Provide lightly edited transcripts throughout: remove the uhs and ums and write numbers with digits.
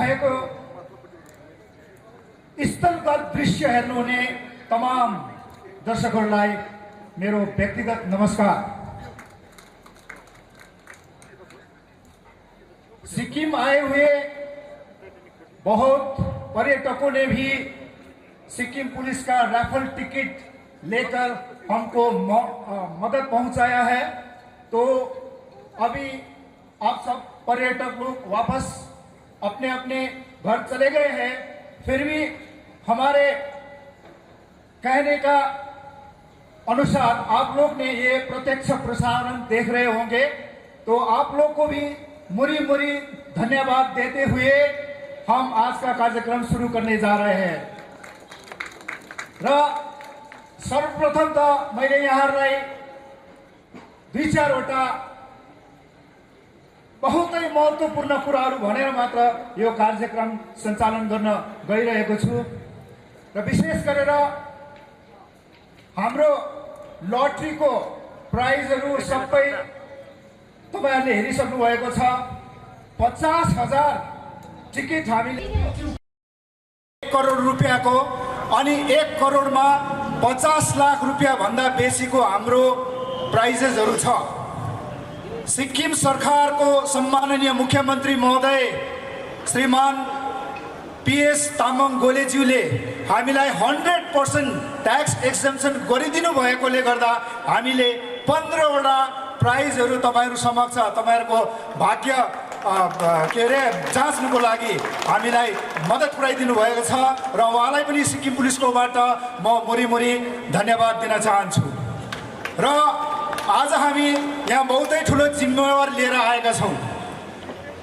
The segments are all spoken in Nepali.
भएको स्थलगत दृश्य हेर्नुहुने तमाम दर्शकहरूलाई मेरो व्यक्तिगत नमस्कार। सिक्किम आए हुए बहुत पर्यटकों ने भी सिक्किम पुलिस का राफल टिकट लेकर हमको मदद पहुंचाया है। तो अभी आप सब पर्यटक लोग वापस अपने अपने घर चले गए हैं, फिर भी हमारे कहने का अनुसार आप लोग ने ये प्रत्यक्ष प्रसारण देख रहे होंगे, तो आप लोग को भी मुरी मुरी धन्यवाद देते हुए हम आज का कार्यक्रम शुरू करने जा रहे हैं। र सर्वप्रथम त मैले यहाँहरूलाई दुई चारवटा बहुतै महत्त्वपूर्ण कुराहरू भनेर मात्र यो कार्यक्रम सञ्चालन गर्न गइरहेको छु। र विशेष गरेर हाम्रो लटरीको प्राइजहरू सबै तपाईहरुले हेरिसक्नु भएको छ। 50,000 टिकट हामीले 1 करोड रुपियाँको, अनि 1 करोडमा 50 लाख रुपियाँ भन्दा बेसीको हाम्रो प्राइजेसहरू छ। सिक्किम सरकारको सम्माननीय मुख्यमन्त्री महोदय श्रीमान PS तामाङ गोलेज्यूले हामीलाई 100% ट्याक्स एक्जम्पसन गरिदिनु भएकोले गर्दा हामीले 15वटा प्राइजहरू तपाईहरु समक्ष तपाईहरुको भाग्य के अरे जाँच्नुको लागि हामीलाई मद्दत पुर्याइदिनु भएको छ। र उहाँलाई पनि सिक्किम पुलिसकोबाट म मुरी मुरी धन्यवाद दिन चाहन्छु। र आज हामी यहाँ बहुतै ठुलो जिम्मेवार लिएर आएका छौँ।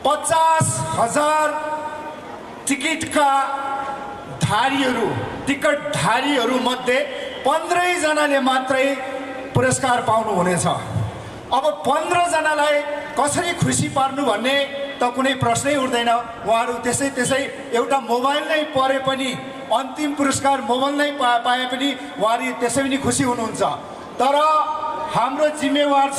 50,000 टिकटका धारीहरू मध्ये 15 जनाले मात्रै पुरस्कार पाउनु हुनेछ। अब 15 जनालाई कसरी खुसी पार्नु भन्ने त कुनै प्रश्नै उठ्दैन। उहाँहरू त्यसै एउटा मोबाइल नै परे पनि, अन्तिम पुरस्कार मोबाइल नै पाए पनि उहाँहरू त्यसै पनि खुसी हुनुहुन्छ। तर हाम्रो जिम्मेवार छ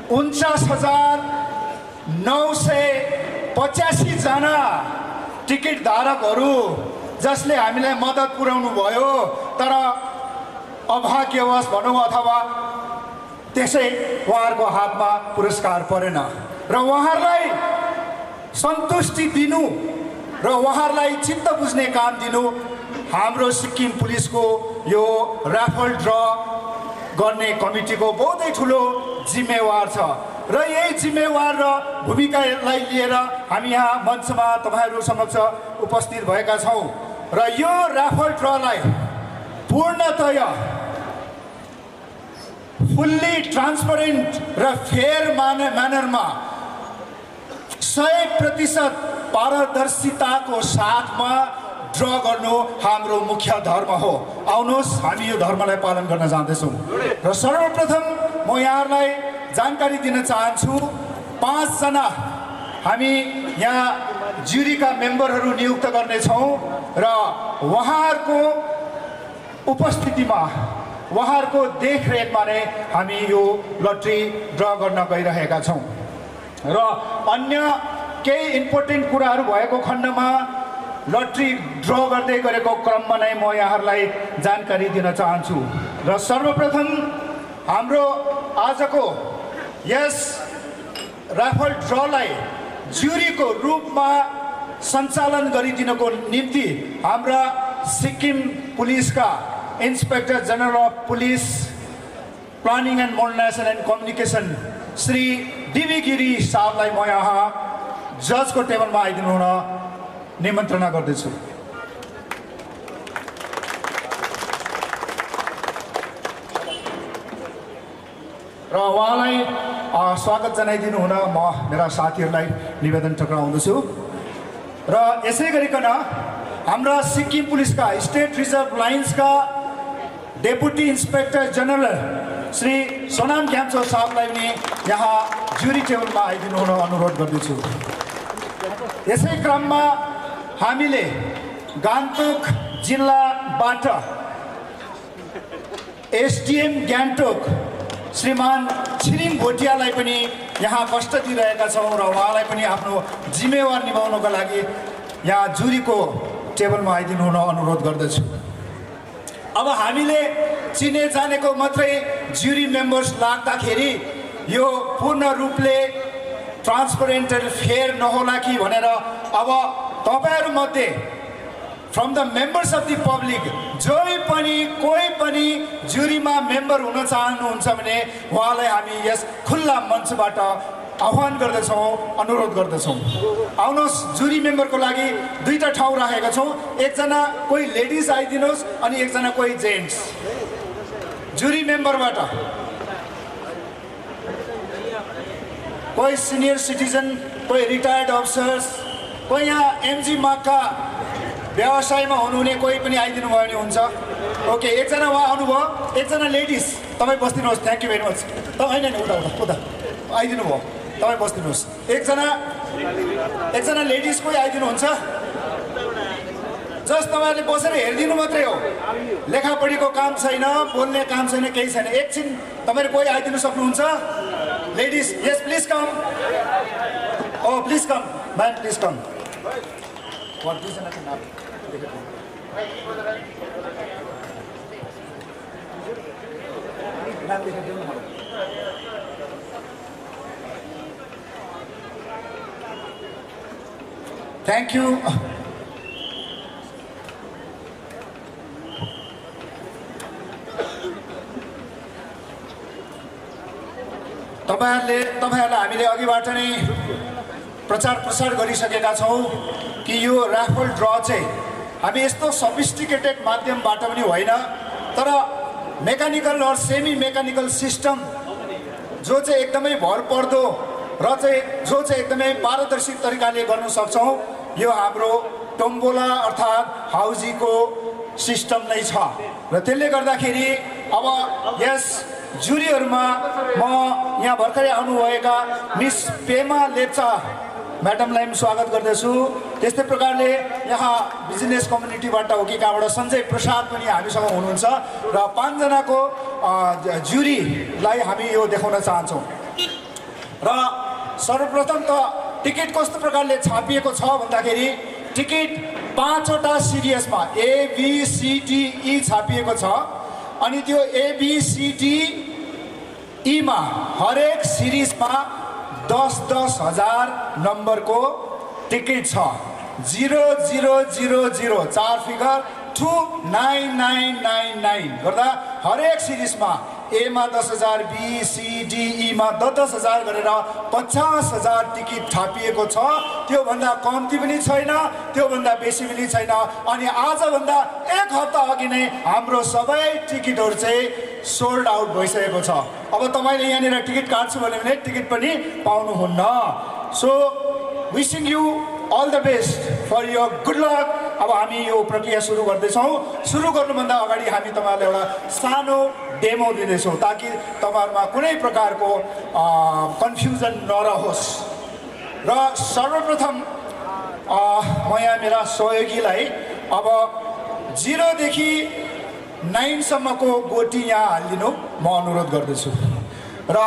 49,985 जना टिकट धारकहरू जसले हामीलाई मद्दत पुर्याउनु भयो, तर अभाग्यवश भनौँ अथवा त्यसै उहाँहरूको हातमा पुरस्कार परेन। र उहाँहरूलाई सन्तुष्टि दिनु र उहाँहरूलाई चित्त बुझ्ने काम दिनु हाम्रो सिक्किम पुलिसको यो राफल ड्र गर्ने कमिटीको बहुतै ठुलो जिम्मेवार छ। र यही जिम्मेवार र भूमिकालाई लिएर हामी यहाँ मञ्चमा तपाईहरु समक्ष उपस्थित भएका छौँ। र यो राफल ड्रलाई पूर्णतया फुल्ली ट्रान्सपरेन्ट र फेयर म्यानरमा 100% पारदर्शिताको साथमा ड्र गर्नु हाम्रो मुख्य धर्म हो। आउनुहोस् हामी यो धर्मलाई पालन गर्न जाँदैछौँ। र सर्वप्रथम म यहाँहरूलाई जानकारी दिन चाहन्छु, 5 जना हामी यहाँ ज्युरीका मेम्बरहरू नियुक्त गर्नेछौँ र उहाँहरूको उपस्थितिमा, उहाँहरूको देखरेखमा नै हामी यो लटरी ड्र गर्न गइरहेका छौँ। र अन्य केही इम्पोर्टेन्ट कुराहरू भएको खण्डमा लटरी ड्र गर्दै गरेको क्रममा नै म यहाँहरूलाई जानकारी दिन चाहन्छु। र सर्वप्रथम हाम्रो आजको यस राफल ड्रलाई ज्युरीको रूपमा सञ्चालन गरिदिनको निम्ति हाम्रा सिक्किम पुलिसका inspector general of police planning and modernisation and communication Shri DV Giri साहबलाई म यहाँ जजको टेबलमा आइदिनु हुन निमन्त्रणा गर्दैछु। र उहाँलाई स्वागत जनाइदिनु हुन म मेरा साथीहरूलाई निवेदन टक्राउँदछु। र यसै गरिकन हाम्रा सिक्किम पुलिसका स्टेट रिजर्भ लाइन्सका deputy inspector general Shri Sonam Gyamtso साहबलाई पनि यहाँ ज्युरी टेबलमा आइदिनु हुन अनुरोध गर्दछु। यसै क्रममा हामीले गान्तोक जिल्लाबाट SDM गान्तोक श्रीमान छिरिङ भोटियालाई पनि यहाँ कष्ट दिइरहेका छौँ र उहाँलाई पनि आफ्नो जिम्मेवार निभाउनको लागि यहाँ जुरीको टेबलमा आइदिनु हुन अनुरोध गर्दछु। अब हामीले चिने जानेको मात्रै जुरी मेम्बर्स लाग्दाखेरि यो पूर्ण रूपले ट्रान्सपरेन्ट फेयर नहोला कि भनेर अब तपाईहरुमध्ये from the members of the public कोही पनि जुरीमा मेम्बर हुन चाहनुहुन्छ भने उहाँलाई हामी यस खुल्ला मञ्चबाट आह्वान गर्दछौँ, अनुरोध गर्दछौँ। आउनुहोस्, जुरी मेम्बरको लागि दुईटा ठाउँ राखेका छौँ। एकजना कोही लेडिज आइदिनुहोस् अनि एकजना कोही जेन्ट्स। जुरी मेम्बरबाट कोही सिनियर सिटिजन, कोही रिटायर्ड अफिसर्स, कोही यहाँ एमजी मागका व्यवसायमा हुनुहुने कोही पनि आइदिनु भयो भने हुन्छ। ओके, एकजना उहाँ आउनुभयो, एकजना लेडिज, तपाईँ बस्दिनुहोस्। Thank you very much. होइन उता आइदिनु भयो, तपाईँ बस्दिनुहोस्। एकजना लेडिज कोही आइदिनुहुन्छ? जस्ट तपाईँहरूले बसेर हेरिदिनु मात्रै हो, लेखापढीको काम छैन, बोल्ने काम छैन, केही छैन। एकछिन तपाईँहरू कोही आइदिनु सक्नुहुन्छ? Ladies, yes please come. Oh please come ma'am, please come. Thank you. तपाईहरुलाई हामीले अघिबाट नै प्रचार प्रसार गरिसकेका छौँ कि यो राफल ड्र चाहिँ हामी यस्तो सफिस्टिकेटेड माध्यमबाट पनि होइन, तर मेकानिकल र सेमी मेकानिकल सिस्टम जो चाहिँ एकदमै भरपर्दो र जो चाहिँ एकदमै पारदर्शी तरिकाले गर्न सक्छौँ, यो हाम्रो टोम्बोला अर्थात् हाउजीको सिस्टम नै छ। र त्यसले गर्दाखेरि अब यस जुरीहरूमा म यहाँ भर्खरै आउनुभएका मिस पेमा लेप्चा म्याडमलाई पनि स्वागत गर्दछु। त्यस्तै प्रकारले यहाँ बिजनेस कम्युनिटीबाट हो कि कहाँबाट सञ्जय प्रसाद पनि हामीसँग हुनुहुन्छ र 5 जनाको जुरीलाई हामी यो देखाउन चाहन्छौँ। र सर्वप्रथम त टिकट कस्तो प्रकारले छापिएको छ भन्दाखेरि टिकट 5वटा सिरियसमा ABCDE छापिएको छ। अनि त्यो ABCDE मा हरेक सिरिजमा 10,000 नम्बरको टिकट छ। 0000 4 फिगर 29999 गर्दा हरेक सिरिजमा ए मा 10,000, बी सी डी ई मा 10,000 गरेर 50,000 टिकट छापिएको छ। त्योभन्दा कम्ती पनि छैन, त्योभन्दा बेसी पनि छैन। अनि आजभन्दा 1 हप्ता अघि नै हाम्रो सबै टिकटहरू चाहिँ सोल्ड आउट भइसकेको छ। अब तपाईँले यहाँनिर टिकट काट्छु भने टिकट पनि पाउनुहुन्न। So wishing you all the best for your good luck. अब हामी यो प्रक्रिया सुरु गर्दैछौँ। सुरु गर्नुभन्दा अगाडि हामी तपाईँहरूलाई एउटा सानो डेमो दिँदैछौँ ताकि तपाईँहरूमा कुनै प्रकारको कन्फ्युजन नरहोस्। र सर्वप्रथम म यहाँ मेरा सहयोगीलाई अब 0 देखि 9 सम्मको गोटी यहाँ हालिदिनु म अनुरोध गर्दछु। र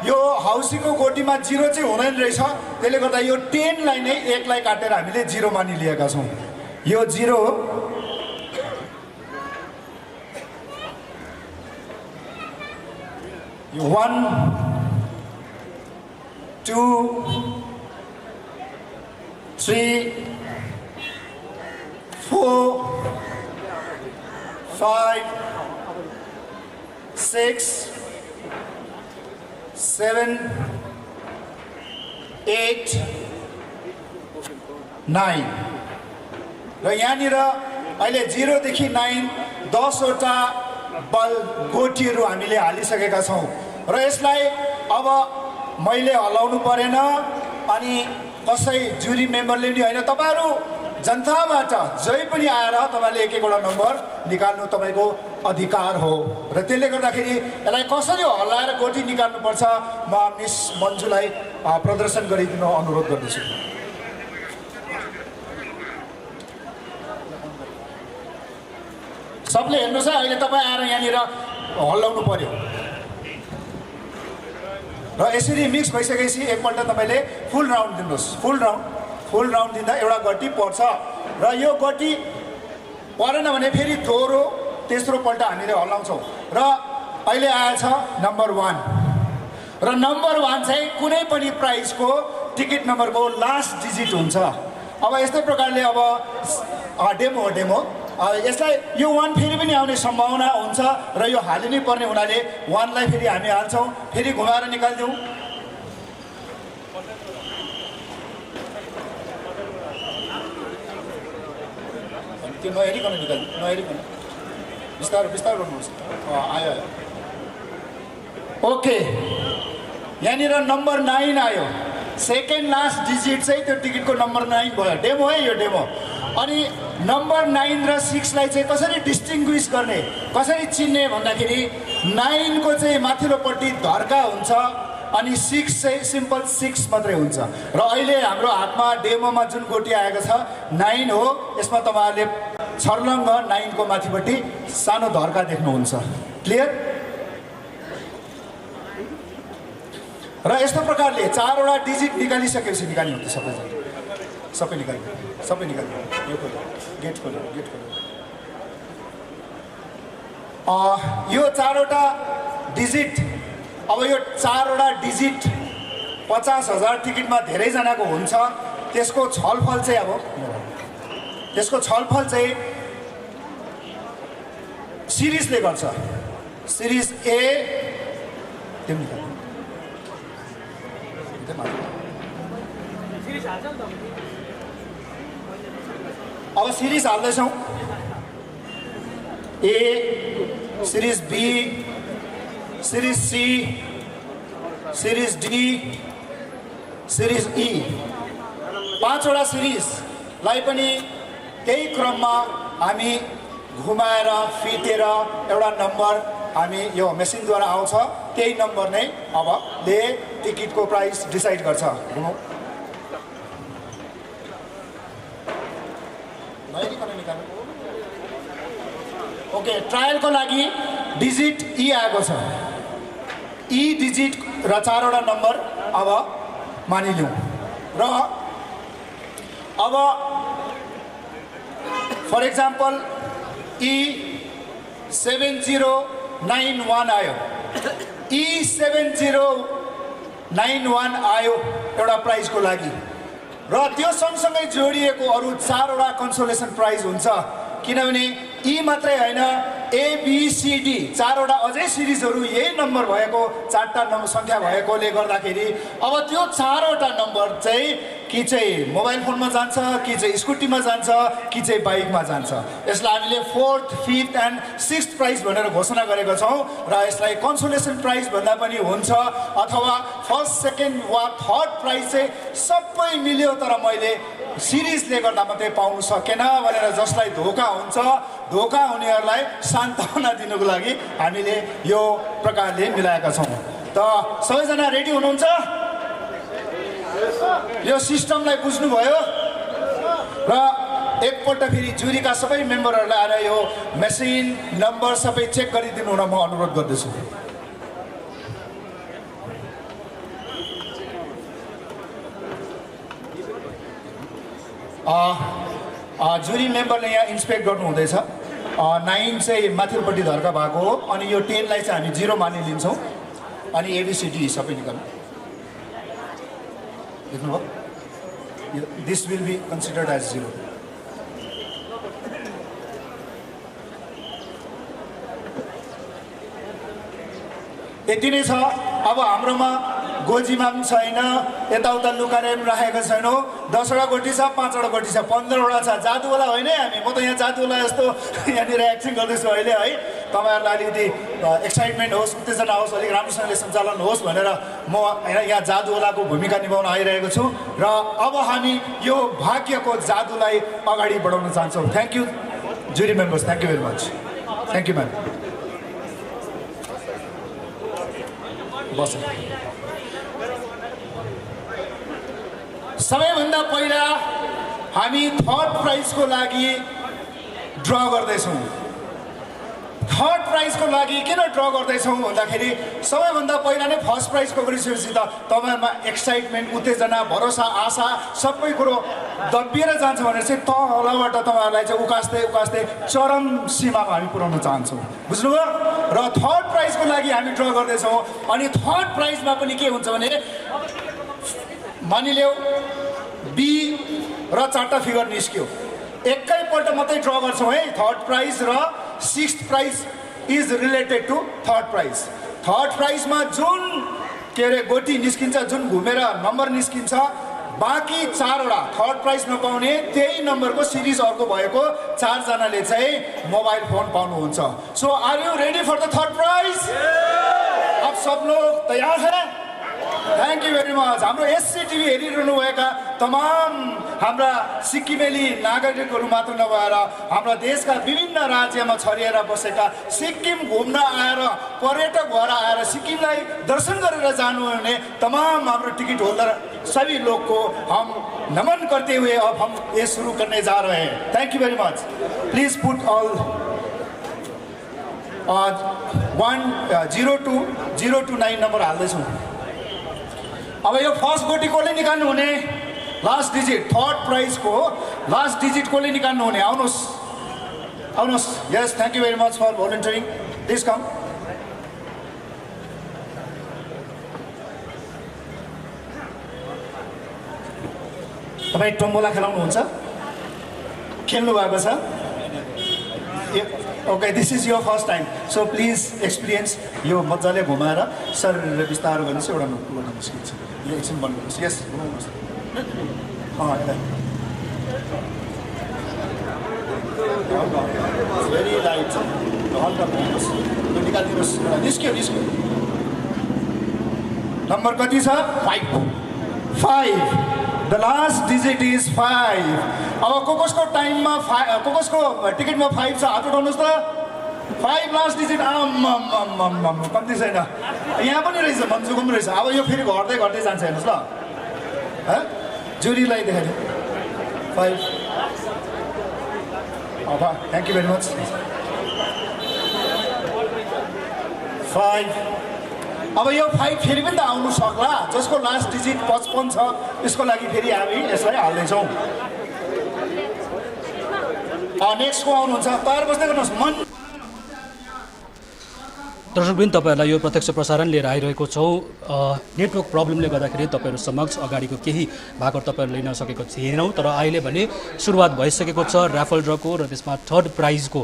यो हाउसीको गोटीमा 0 चाहिँ हुँदैन रहेछ, त्यसले गर्दा यो 10 लाई नै 1 लाई काटेर हामीले 0 मानिलिएका छौँ। यो 0 1 2 3 4 5 6 7 8 9 र यहाँनिर अहिले 0 देखि 9 10वटा बल गोटीहरू हामीले हालिसकेका छौँ। र यसलाई अब मैले हलाउनु परेन अनि कसै जुरी मेम्बरले पनि होइन, तपाईँहरू जनताबाट जै पनि आएर तपाईँले एक एकवटा नम्बर निकाल्नु तपाईँको अधिकार हो। र त्यसले गर्दाखेरि यसलाई कसरी हल्लाएर गोटी निकाल्नुपर्छ म मिस मन्जुलाई प्रदर्शन गरिदिनु अनुरोध गर्दछु। सबले हेर्नुहोस् है, अहिले तपाईँ आएर यहाँनिर हल्लाउनु पर्यो। र यसरी मिक्स भइसकेपछि एकपल्ट तपाईँले फुल राउन्ड दिनुहोस्। फुल राउन्ड दिँदा एउटा गट्टी पर्छ र यो गट्टी परेन भने फेरि दोहोरो तेस्रो पल्ट हामीले हल्लाउँछौँ र अहिले आएछ नम्बर 1 र नम्बर 1 चाहिँ कुनै पनि प्राइजको टिकट नम्बरको लास्ट डिजिट हुन्छ। अब यस्तै प्रकारले अब डेमो हो डेमो यसलाई यो 1 फेरि पनि आउने सम्भावना हुन्छ र यो हालिनै पर्ने हुनाले 1 लाई फेरि हामी हाल्छौँ, फेरि घुमाएर निकाल्दिउँ। त्यो नहेरिकन निकाल्नु, नहेरिकन बिस्तारो बिस्तारो गर्नुहोस्। आयो ओके, यहाँनिर नम्बर 9 आयो। सेकेन्ड लास्ट डिजिट चाहिँ त्यो टिकटको नम्बर 9 भयो। डेमो है यो डेमो। अनि नम्बर 9 र 6 लाई चाहिँ कसरी डिस्टिङ्ग्विस गर्ने, कसरी चिन्ने भन्दाखेरि 9 को चाहिँ माथिल्लोपट्टि धर्का हुन्छ अनि 6 चाहिँ सिम्पल 6 मात्रै हुन्छ। र अहिले हाम्रो हातमा डेमोमा जुन गोटी आएको छ 9 हो। यसमा तपाईँहरूले छर्लङ्ग 9 को माथिपट्टि सानो धर्का देख्नुहुन्छ। क्लियर? र यस्तो प्रकारले 4 वटा डिजिट निकालिसकेपछि निकाल्नु हुन्छ सबै निकाल्नु, सबै निकाल्नु। यो खोल्नु, गेट खोल्नु, गेट खोल्नु। यो 4 वटा डिजिट, अब यो 4 वटा डिजिट 50,000 टिकटमा धेरैजनाको हुन्छ। त्यसको छलफल चाहिँ त्यसको छलफल चाहिँ सिरिजले गर्छ। सिरिज ए त्यो निकाल्नु। अब सिरिज हाल्दैछौँ। A, series B, series C, series D, series E, 5 वटा सिरिजलाई पनि त्यही क्रममा हामी घुमाएर फिटेर एउटा नम्बर हामी यो मेसिनद्वारा आउँछ। त्यही नम्बर नै अब ले टिकटको प्राइस डिसाइड गर्छ। घुमाऊ। ओके, ट्रायलको लागि डिजिट ई आएको छ। ई डिजिट र 4 वटा नम्बर अब मानिलिउँ। र अब फर एक्जाम्पल E7091 आयो। E7091 आयो एउटा प्राइजको लागि र त्यो सँगसँगै जोडिएको अरू 4 वटा कन्सोलेसन प्राइज हुन्छ। किनभने ई मात्रै होइन, ABCD 4 वटा अझै सिरिजहरू यही नम्बर भएको 4टा नम्बर सङ्ख्या भएकोले गर्दाखेरि अब त्यो 4 वटा नम्बर चाहिँ कि चाहिँ मोबाइल फोनमा जान्छ, कि चाहिँ स्कुटीमा जान्छ, कि चाहिँ बाइकमा जान्छ। यसलाई हामीले 4th, 5th and 6th price भनेर घोषणा गरेका छौँ र यसलाई कन्सोलेसन प्राइज भन्दा पनि हुन्छ अथवा फर्स्ट, सेकेन्ड वा थर्ड प्राइज चाहिँ सबै मिल्यो तर मैले सिरिजले गर्दा मात्रै पाउनु सकेन भनेर जसलाई धोका हुन्छ, धोका हुनेहरूलाई सान्त्वना दिनुको लागि हामीले यो प्रकारले मिलाएका छौँ। त सबैजना रेडी हुनुहुन्छ? यो सिस्टमलाई बुझ्नुभयो? र एकपल्ट फेरि जुरीका सबै मेम्बरहरूलाई आएर यो मेसिन नम्बर सबै चेक गरिदिनु हुन म अनुरोध गर्दछु। जुरी मेम्बरले यहाँ इन्सपेक्ट गर्नुहुँदैछ। 9 चाहिँ माथिल्लोपट्टि धर्का भएको हो अनि यो 10 लाई चाहिँ हामी 0 मानिलिन्छौँ अनि ABCD सबै निकाल्नु। देख्नुभयो? This will be considered as 0। यति नै छ। अब हाम्रोमा गोजीमा पनि छैन, यताउता लुकाएर पनि राखेको छैनौँ। 10 वटा गोटी छ, 5 वटा गोटी छ, 15 वटा छ। जादुवाला होइन है हामी। म त यहाँ जादुवाला जस्तो यहाँनिर एक्टिङ गर्दैछु अहिले है। तपाईँहरूलाई अलिकति एक्साइटमेन्ट होस्, उत्तेजना होस्, अलिक राम्रोसँगले सञ्चालन होस् भनेर म यहाँ जादुवालाको भूमिका निभाउन आइरहेको छु। र अब हामी यो भाग्यको जादुलाई अगाडि बढाउन चाहन्छौँ। Thank you jury members, thank you very much. Thank you ma'am. बस सबैभन्दा पहिला हामी थर्ड प्राइजको लागि ड्र गर्दैछौँ। थर्ड प्राइजको लागि किन ड्र गर्दैछौँ भन्दाखेरि सबैभन्दा पहिला नै फर्स्ट प्राइजको गरिसकेपछि त तपाईँहरूमा एक्साइटमेन्ट उत्तेजना भरोसा आशा सबै कुरो दबिएर जान्छ भनेर चाहिँ तलबाट तपाईँहरूलाई चाहिँ उकास्दै उकास्दै चरम सीमामा हामी पुर्याउन चाहन्छौँ बुझ्नुभयो र थर्ड प्राइजको लागि हामी ड्र गर्दैछौँ अनि थर्ड प्राइजमा पनि के हुन्छ भने मानिलियो बी र 4टा फिगर निस्क्यो एकैपल्ट मात्रै ड्र गर्छौँ है थर्ड प्राइज र 6th prize is related to third प्राइजमा जुन के अरे गोटी निस्किन्छ जुन घुमेर नम्बर निस्किन्छ बाँकी 4वटा थर्ड प्राइज नपाउने त्यही नम्बरको सिरिज अर्को भएको 4 जनाले चाहिँ मोबाइल फोन पाउनुहुन्छ so are you ready for the third prize आप सब लोग तैयार हैं थ्याङ्क यू भेरी मच हाम्रो एससी टिभी हेरिरहनुभएका तमाम हाम्रा सिक्किमेली नागरिकहरू मात्र नभएर हाम्रा देशका विभिन्न राज्यमा छरिएर बसेका सिक्किम घुम्न आएर पर्यटक भएर आएर सिक्किमलाई दर्शन गरेर जानुहुने तमाम हाम्रो टिकट होल्डर सभी लोग को हम नमन करते हुए अब हम ये शुरू करने जा रहे हैं thank you very much please put all 02029 number हाल्दैछौँ अब यो फर्स्ट गोटी कसले निकाल्नु हुने लास्ट डिजिट थर्ड प्राइजको लास्ट डिजिट कसले निकाल्नु हुने आउनुहोस् यस thank you very much for volunteering please come तपाईँ टम्बोला खेलाउनुहुन्छ खेल्नु भएको छ okay this is your first time so please experience यो मजाले घुमाएर शरीरले बिस्तारो गर्नु चाहिँ एउटा निस्किन्छ यो एकछिन बन्द गर्नुहोस् यस घुमाउनुहोस् भेरी लाइट छ हल्का घुमाउनुहोस् यो निकालिदिनुहोस् निस्क्यो नम्बर कति छ 5 द लास्ट डिजिट इज 5 अब कसको टाइममा कसको टिकटमा 5 छ हात उठाउनुहोस् त 5 लास्ट डिजिट आम कम्ती छैन यहाँ पनि रहेछ मन्जुको पनि रहेछ अब यो फेरि घट्दै जान्छ हेर्नुहोस् ल जुरीलाई देखाइदिनु 5 अब थ्याङ्क यू भेरी मच 5 अब यो 5 फेरि पनि त आउनु सक्ला जसको लास्ट डिजिट 55 छ यसको लागि फेरि हामी यसलाई हाल्दैछौँ नेक्स्टको आउनुहुन्छ तयार बस्दै गर्नुहोस् दर्शकवृन्द तपाईहरुलाई यो प्रत्यक्ष प्रसारण लिएर आइरहेको छौँ नेटवर्क प्रब्लमले गर्दाखेरि तपाईहरु समक्ष अगाडिको केही भागहरु तपाईहरुले लिन सकेको थिएनौं तर अहिले भने सुरुवात भइसकेको छ राफल ड्रको र त्यसमा थर्ड प्राइजको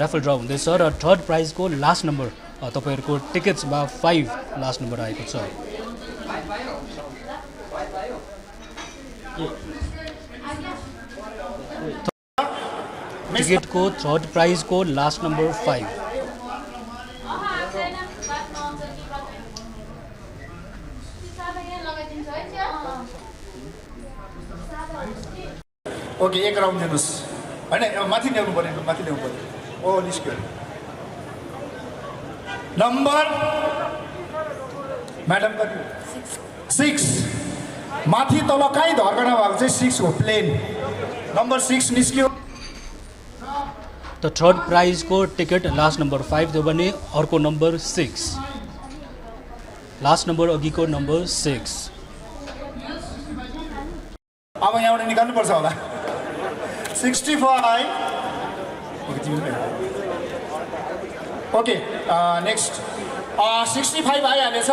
राफल ड्र हुँदैछ र थर्ड प्राइजको लास्ट नम्बर तपाईहरुको टिकट्समा 5 लास्ट नम्बर आएको छ टिकटको थर्ड प्राइजको लास्ट नम्बर 5 ओके एक राउन्ड दिनुहोस् हैन माथि ल्याउनु पर्यो ओ निस्क्यो नम्बर म्याडम कति 6 माथि तल कहीँ धर्कना भएको चाहिँ 6 हो प्लेन नम्बर 6 निस्क्यो त थर्ड प्राइजको टिकट लास्ट नम्बर 5 थियो भने अर्को नम्बर 6 लास्ट नम्बर अघिको नम्बर 6 अब यहाँबाट निकाल्नुपर्छ होला 65 ओके नेक्स्ट 65 आइहालेछ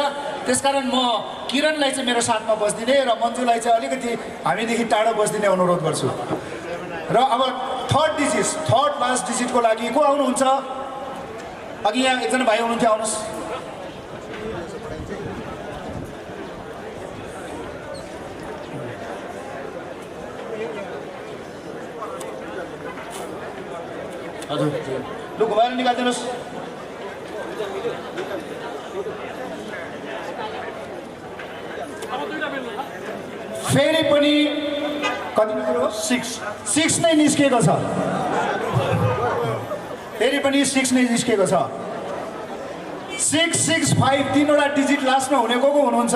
त्यसकारण म किरणलाई चाहिँ मेरो साथमा बस्दिने र मन्जुलाई चाहिँ अलिकति हामीदेखि टाढो बस्दिने अनुरोध गर्छु र अब थर्ड लास्ट डिजिटको लागि को आउनुहुन्छ अघि यहाँ एकजना भाइ हुनुहुन्थ्यो आउनुहोस् हजुर लु घुमाएर निकालिदिनुहोस् फेरि पनि कति 6 नै निस्किएको छ फेरि पनि 6 नै निस्किएको छ 665 तीनवटा डिजिट लास्टमा हुने को हुनुहुन्छ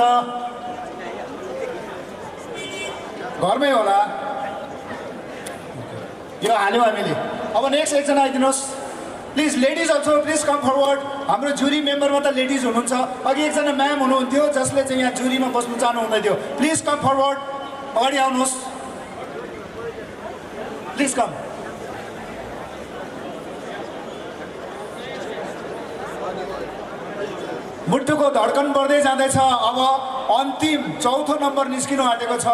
घरमै होला यो हाल्यो हामीले अब नेक्स्ट एकजना आइदिनुहोस् please ladies also please com forward. हाम्रो जुरी मेम्बरमा त लेडिज हुनुहुन्छ, अघि एकजना म्याम हुनुहुन्थ्यो जसले चाहिँ यहाँ जुरीमा बस्नु चाहनु हुँदै थियो। प्लिज कम फरवर्ड, अगाडि आउनुहोस्, प्लिज कम। मुटुको धड्कन बढ्दै जाँदैछ। अब अन्तिम चौथो नम्बर निस्किनु आँटेको छ,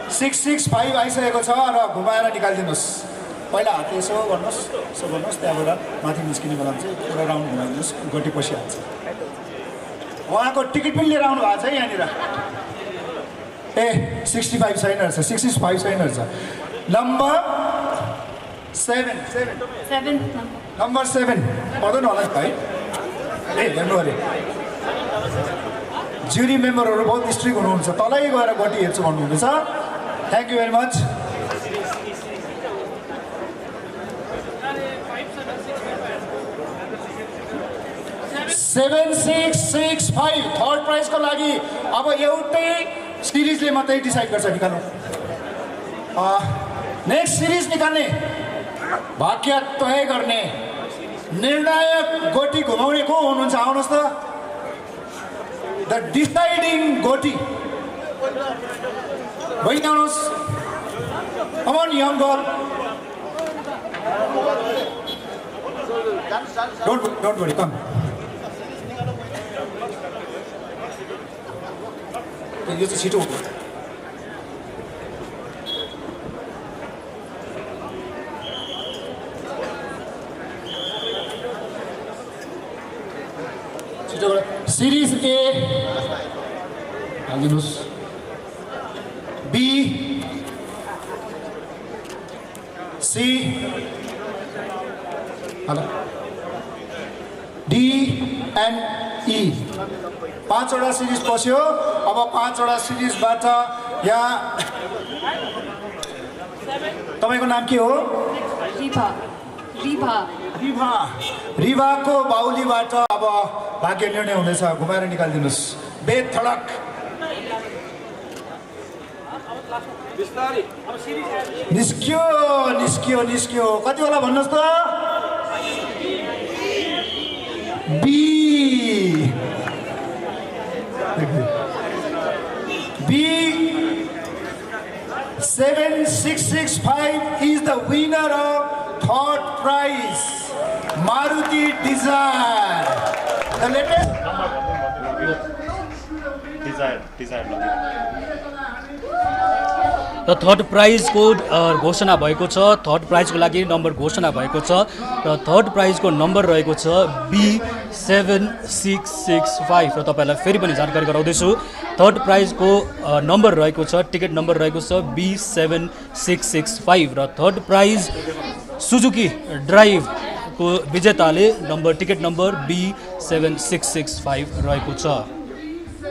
665 आइसकेको छ र घुमाएर निकालिदिनुहोस्। पहिला हात यसो गर्नुहोस्, यसो गर्नुहोस्, त्यहाँबाट माथि निस्किने बेलामा चाहिँ पुरा राउन्ड घुमाइदिनुहोस्, गोटी पसिहाल्छ। उहाँको टिकट पनि लिएर आउनु भएको छ यहाँनिर। ए 65 छैन रहेछ, 65 छैन रहेछ। नम्बर 7 नम्बर 7 पर्दैन होला है। ए हेर्नु अरे जुरी मेम्बरहरू बहुत स्ट्रिक्ट हुनुहुन्छ, तलै गएर गोटी हेर्छु भन्नुहुँदैछ। Thank you very much. 7665 third प्राइजको लागि अब एउटै सिरिजले मात्रै डिसाइड गर्छ निकाल्नु। नेक्स्ट सिरिज निकाल्ने, भाग्य तय गर्ने, निर्णायक गोटी घुमाउने को हुनुहुन्छ? आउनुहोस् त, द डिसाइडिङ गोटी। बहिनी आउनुहोस्, come on young girl. Don't worry, come. यो चाहिँ छिटो हो। सिरिज ए हालिदिनुहोस्, B, C, D and E, 5वटा सिरिज पस्यो। अब 5वटा सिरिजबाट यहाँ तपाईँको नाम के हो? रिभाको बाहुलीबाट अब भाग्य निर्णय हुँदैछ, घुमाएर निकालिदिनुहोस्। बेद थडक निस्क्यो निस्क्यो निस्क्यो, कति होला भन्नुहोस् त? B 7665 is the winner of third prize, Maruti Dzire. The latest Dzire. र थर्ड प्राइजको घोषणा भएको छ। थर्ड प्राइजको लागि नम्बर घोषणा भएको छ र थर्ड प्राइजको नम्बर रहेको छ B7665 र तपाईँलाई फेरि पनि जानकारी गराउँदैछु। थर्ड प्राइजको नम्बर रहेको छ, टिकट नम्बर रहेको छ B7665 र थर्ड प्राइज सुजुकी ड्राइभको विजेताले टिकट नम्बर B7665 रहेको छ।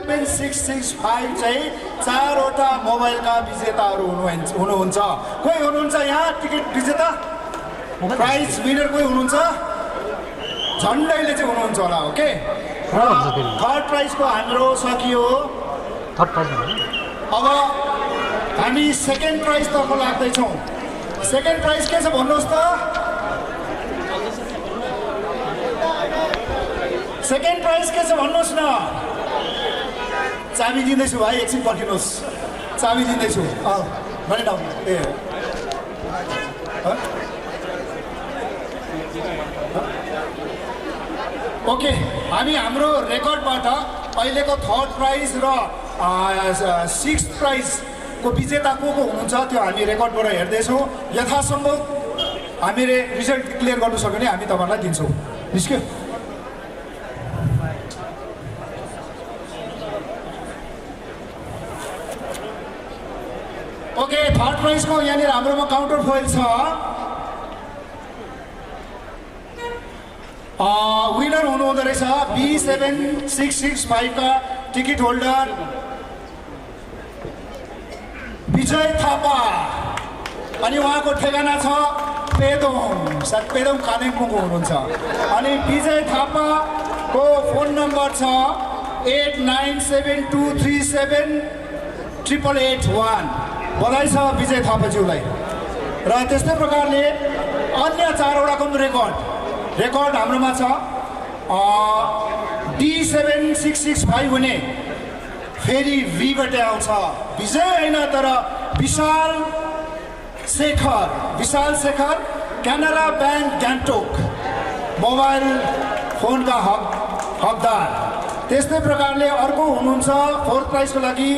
7665 चाहिँ 4वटा मोबाइलका विजेताहरू हुनुहुन्छ। कोही हुनुहुन्छ यहाँ टिकट विजेता, प्राइज विनर कोही हुनुहुन्छ? झन्डैले चाहिँ हुनुहुन्छ होला। ओके, थर्ड प्राइजको हाम्रो सकियो। अब हामी सेकेन्ड प्राइजतर्फ लाग्दैछौँ। सेकेन्ड प्राइज के छ भन्नुहोस् त? सेकेन्ड प्राइज के छ भन्नुहोस् न? चाबी दिँदैछु भाइ, एकछिन पर्खिनुहोस्, चाबी दिँदैछु। भने न ए ओके, हामी हाम्रो रेकर्डबाट अहिलेको थर्ड प्राइज र 6th प्राइजको विजेता को हुनुहुन्छ त्यो हामी रेकर्डबाट हेर्दैछौँ। यथासम्भव हामीले रिजल्ट क्लियर गर्नु सक्यो भने हामी तपाईँहरूलाई दिन्छौँ। निस्क्यो? ओके, थर्ड प्राइजको यहाँनिर हाम्रोमा काउन्टर फोइल छ। विनर हुनुहुँदो रहेछ B7665 का टिकट होल्डर विजय थापा, अनि उहाँको ठेगाना छ पेदोङ, सायद पेदोङ कालिम्पोङको हुनुहुन्छ। अनि विजय थापाको फोन नम्बर छ 8972378881। बधाई छ विजय थापाज्यूलाई। र त्यस्तै प्रकारले अन्य 4वटाको रेकर्ड रेकर्ड हाम्रोमा छ D7665 हुने फेरि भीबाटै आउँछ विजय होइन तर विशाल शेखर क्यानरा ब्याङ्क गान्तोक मोबाइल फोनका हकदार। त्यस्तै प्रकारले अर्को हुनुहुन्छ फोर्थ प्राइजको लागि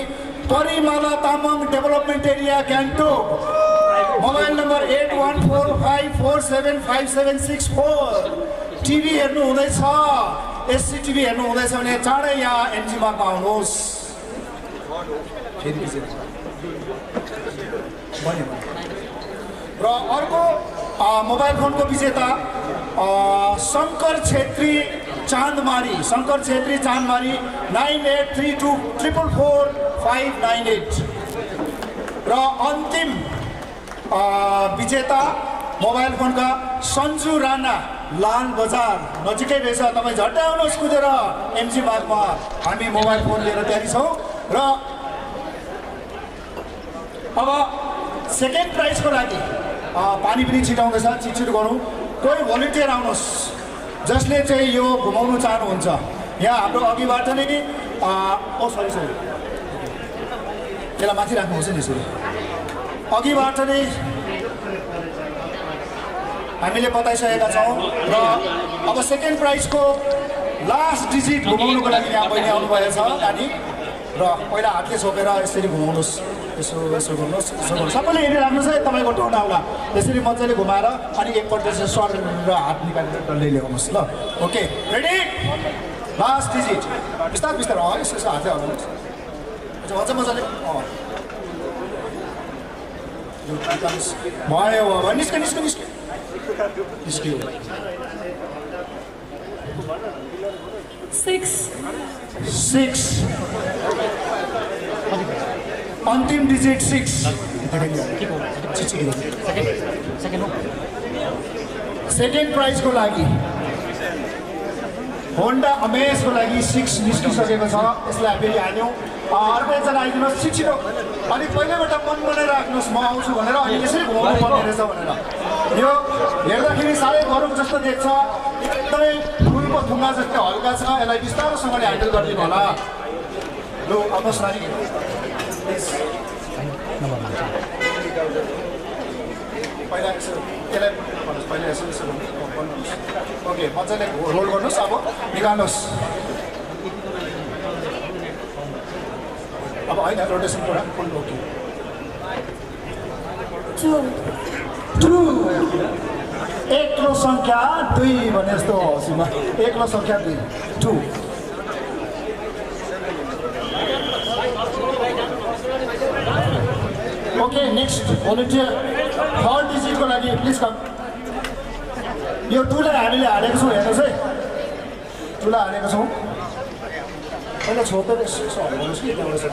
Parimala Tamang development area Gangtok mobile number 8145475764। TV हेर्नु हुँदैछ एससी टिभी हेर्नु हुँदैछ भने चाँडै यहाँ एमजी मार्गमा आउनुहोस्। र अर्को मोबाइल फोनको विजेता शङ्कर छेत्री चाँदमारी 9832444598। र अन्तिम विजेता मोबाइल फोनका सन्जु राणा लाल बजार नजिकै रहेछ तपाईँ झट्टै आउनुहोस् कुदेर एमजी मार्गमा हामी मोबाइल फोन लिएर तयारी छौँ। र अब सेकेन्ड प्राइजको लागि पानी पनि छिटाउँदैछ छिटो गरौँ। कोही भोलिन्टियर आउनुहोस् जसले चाहिँ यो घुमाउनु चाहनुहुन्छ। यहाँ हाम्रो अघिबाट नै सरी त्यसलाई माथि राख्नुहोस् नि यसरी अघिबाट नै हामीले बताइसकेका छौँ। र अब सेकेन्ड प्राइजको लास्ट डिजिट घुमाउनुको लागि यहाँ बहिनी आउनुभएछ नानी। र पहिला हातले छोपेर यसरी घुमाउनुहोस् यसो गर्नुहोस् सबैले हेरिराख्नुहोस् है तपाईँको टर्न आउला। यसरी मजाले घुमाएर अनि एकपल्ट चाहिँ सर र हात निकालेर डल्लै ल्याउनुहोस् ल। ओके रेडी लास्ट डिजिट बिस्तारै यसो हातले हल्लाउनुहोस् मजाले भयो अब निस्क्यो 6 अन्तिम डिजिट 6 सेकेन्ड प्राइजको लागि होन्डा अमेजको लागि 6 निस्किसकेको छ। यसलाई फेरि हाल्यौँ। अर्को एकजना आइदिनुहोस् छिटो अनि पहिल्यैबाट मन बनाएर राख्नुहोस् म आउँछु भनेर अनि यसरी घुमाउनु पर्ने रहेछ भनेर। यो हेर्दाखेरि साह्रै गरौँ जस्तो देख्छ एकदमै फुलको थुङ्गा जस्तै हल्का छ। यसलाई बिस्तारोसँगले ह्यान्डल गरिदिनु होला। लु आउनुहोस् नानी पहिला यसो त्यसलाई पहिला यसो गर्नुहोस्। ओके मजाले रोल गर्नुहोस् अब निकाल्नुहोस्। अब होइन रोटेसन कुरा फुल ओके 2 एक्लो सङ्ख्या 2 भने जस्तो हौसीमा एक्लो सङ्ख्या 2 ओके नेक्स्ट भोलिन्टियर थर्ड डिजिटको लागि प्लिज कम। यो 2 लाई हामीले हालेको छौँ हेर्नुहोस् है 2 लाई हालेको छौँ। पहिला छोपेर हल्लाउनुहोस् कि त्यहाँबाट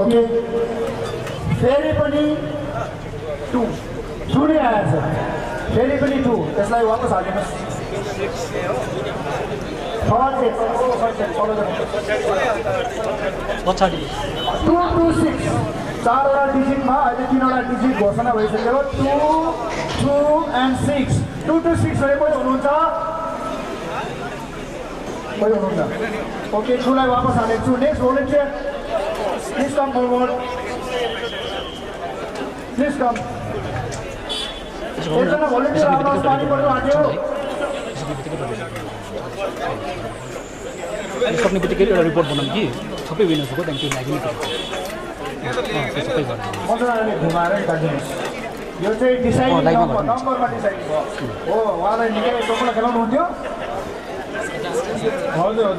ओके फेरि पनि 2 नै आएछ फेरि पनि 2 त्यसलाई वापस हालिदिनुहोस्। पछाडि 226 4वटा डिजिटमा अहिले 3वटा डिजिट घोषणा भइसक्यो 2 2 and 6 226 भने कोही हुनुहुन्छ ओके 2 लाई वापस हालेको छु। Next volunteer please com forward please कम। एकजना भोलिन्टियर आउनुहोस् पानी पर्नु आँट्यो। सक्ने बित्तिकै एउटा रिपोर्ट बनाऊँ कि सबै विनर्सको त्यहाँदेखि त्यो लागि मजाले घुमाएर निकालिदिनुहोस्। यो चाहिँ डिसाइड नम्बरमा डिसाइड भयो हो। उहाँलाई निकै टोकमा खेलाउनुहुन्थ्यो। हजुर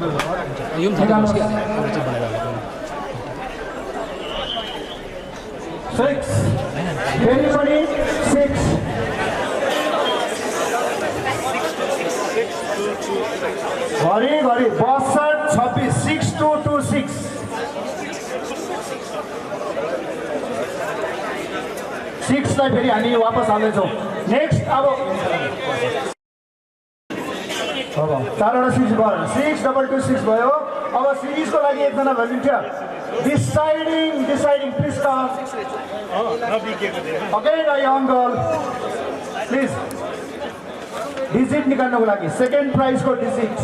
6 फेरि पनि 6 घरि 62 6226 6 लाई फेरि हामी वापस हाल्दैछौँ। नेक्स्ट अब अब 4वटा 6 भयो 6226 भयो। अब सिरिजको लागि एकजना volunteer deciding please come again a young girl please digit निकाल्नको लागि सेकेन्ड प्राइजको digit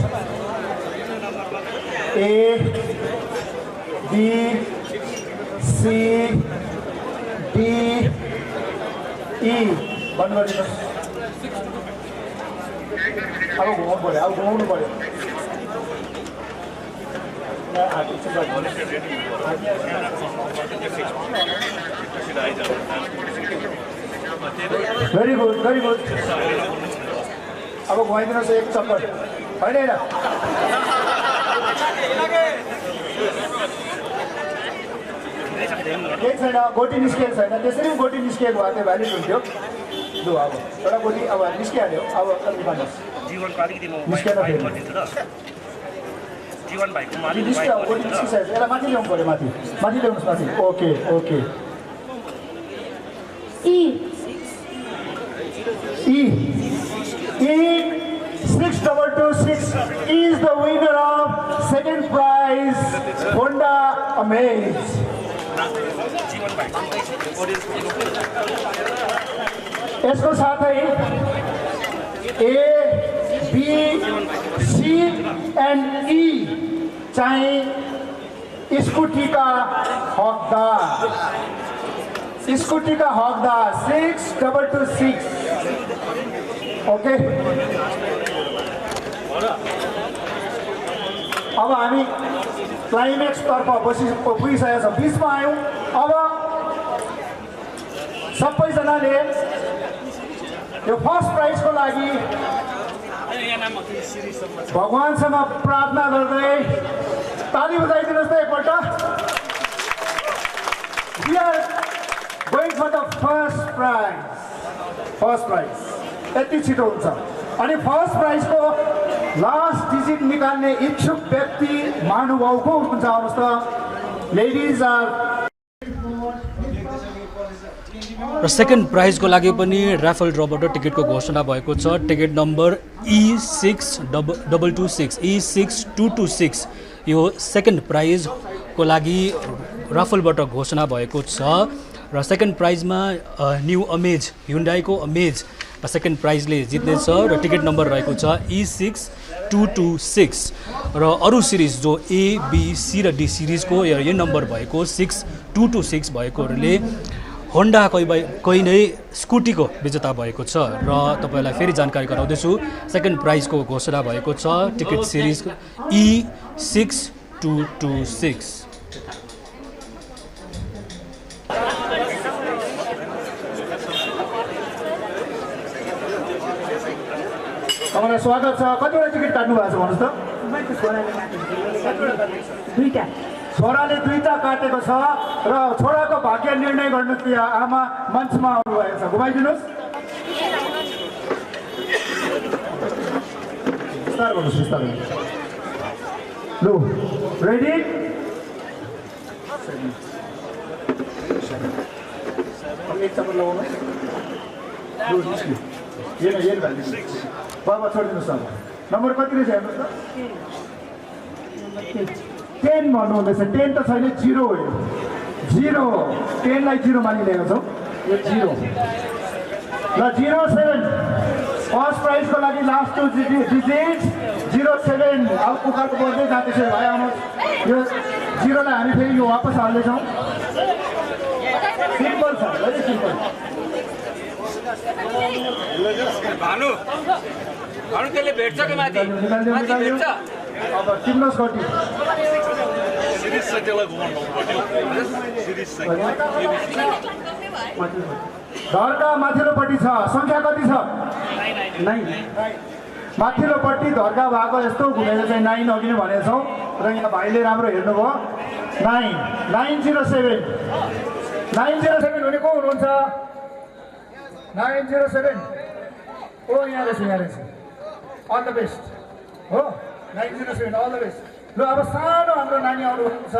A B C D E बन्द गरिदिनुहोस्। अब घुमाउनु पऱ्यो भेरी गुड अब घुमाइदिनुहोस् एक चक्कर होइन केही छैन गोटी निस्किएको छैन त्यसरी पनि गोटी निस्किएको भए त्यो भ्यालिड हुन्थ्यो लु अब एउटा गोटी अब निस्किहाल्यो अब निकाल्नुहोस् निस्केन निस्क्यो अब गोटी निस्किसकेको छ यसलाई माथि ल्याउनु पऱ्यो माथि ल्याउनुहोस् माथि okay E 6226 is the winner of second prize Honda Amaze. यसको साथै A, B, C and E चाहिँ स्कुटीका हकदार 6226 ओके। अब हामी क्लाइमेक्स तर्फ पुगिसकेका छौँ बिचमा आयौँ। अब सबैजनाले यो फर्स्ट प्राइजको लागि भगवानसँग प्रार्थना गर्दै ताली बजाइदिनुहोस् त एकपल्ट। We are going for the first prize यति छिटो हुन्छ। अनि फर्स्ट प्राइजको लास्ट डिजिट निकाल्ने इच्छुक व्यक्ति महानुभाव को हुनुहुन्छ आउनुहोस् त लेडिज आर। र सेकेन्ड प्राइजको लागि पनि ऱ्याफल ड्रबाट टिकटको घोषणा भएको छ। टिकट नम्बर E6226 यो सेकेन्ड प्राइजको लागि राफलबाट घोषणा भएको छ। र सेकेन्ड प्राइजमा न्यू अमेज ह्युन्डाईको अमेज सेकेन्ड प्राइजले जित्नेछ र टिकट नम्बर रहेको छ E6226। र अरू सिरिज जो A, B, C र D सिरिजको यो नम्बर भएको 6226 भएकोहरूले होन्डा कोही नै स्कुटीको विजेता भएको छ। र तपाईँलाई फेरि जानकारी गराउँदैछु सेकेन्ड प्राइजको घोषणा भएको छ टिकट सिरिज E6226। तपाईँलाई स्वागत छ। कतिवटा टिकट काट्नु भएको छ भन्नुहोस् त? दुईटा। छोराले दुईटा काटेको छ र छोराको भाग्य निर्णय गर्नु त्यो आमा मञ्चमा आउनुभएको छ। घुमाइदिनुहोस् विस्तार गर्नुहोस् विस्तार। लु रेडी एक चक्कर लगाउनुहोस्। लु निस्क्यो यही भ्यालिदिनुहोस्। बाबा छोडिदिनुहोस् अब नम्बर कति रहेछ हेर्नुहोस् त 10 भन्नुहुँदैछ। 10 त छैन 0 हो यो 0 10लाई 0 मानिलिएको छौँ यो 0 ल 07 फर्स्ट प्राइजको लागि लास्ट टु डिजिट 07। अब कुखरको बढ्दै जाँदैछ भाइ आउनुहोस्। यो 0लाई हामी फेरि यो वापस हाल्दैछौँ। सिम्पल छ भेरी सिम्पल। त्यसले भेट्छ कि माथि भेट्छ। अब टिप्नुहोस् घटी धर्का माथिल्लोपट्टि छ। सङ्ख्या कति छ? 9। माथिल्लोपट्टि धर्का भएको यस्तो घुमेर चाहिँ 9 अघि नै भनेको छौँ र यहाँ भाइले राम्रो हेर्नुभयो। 907 हुने को हुनुहुन्छ? 907 ओ यहाँ रहेछ अल द बेस्ट हो 907 अल द बेस्ट। लु अब सानो हाम्रो नानी आउनुहुन्छ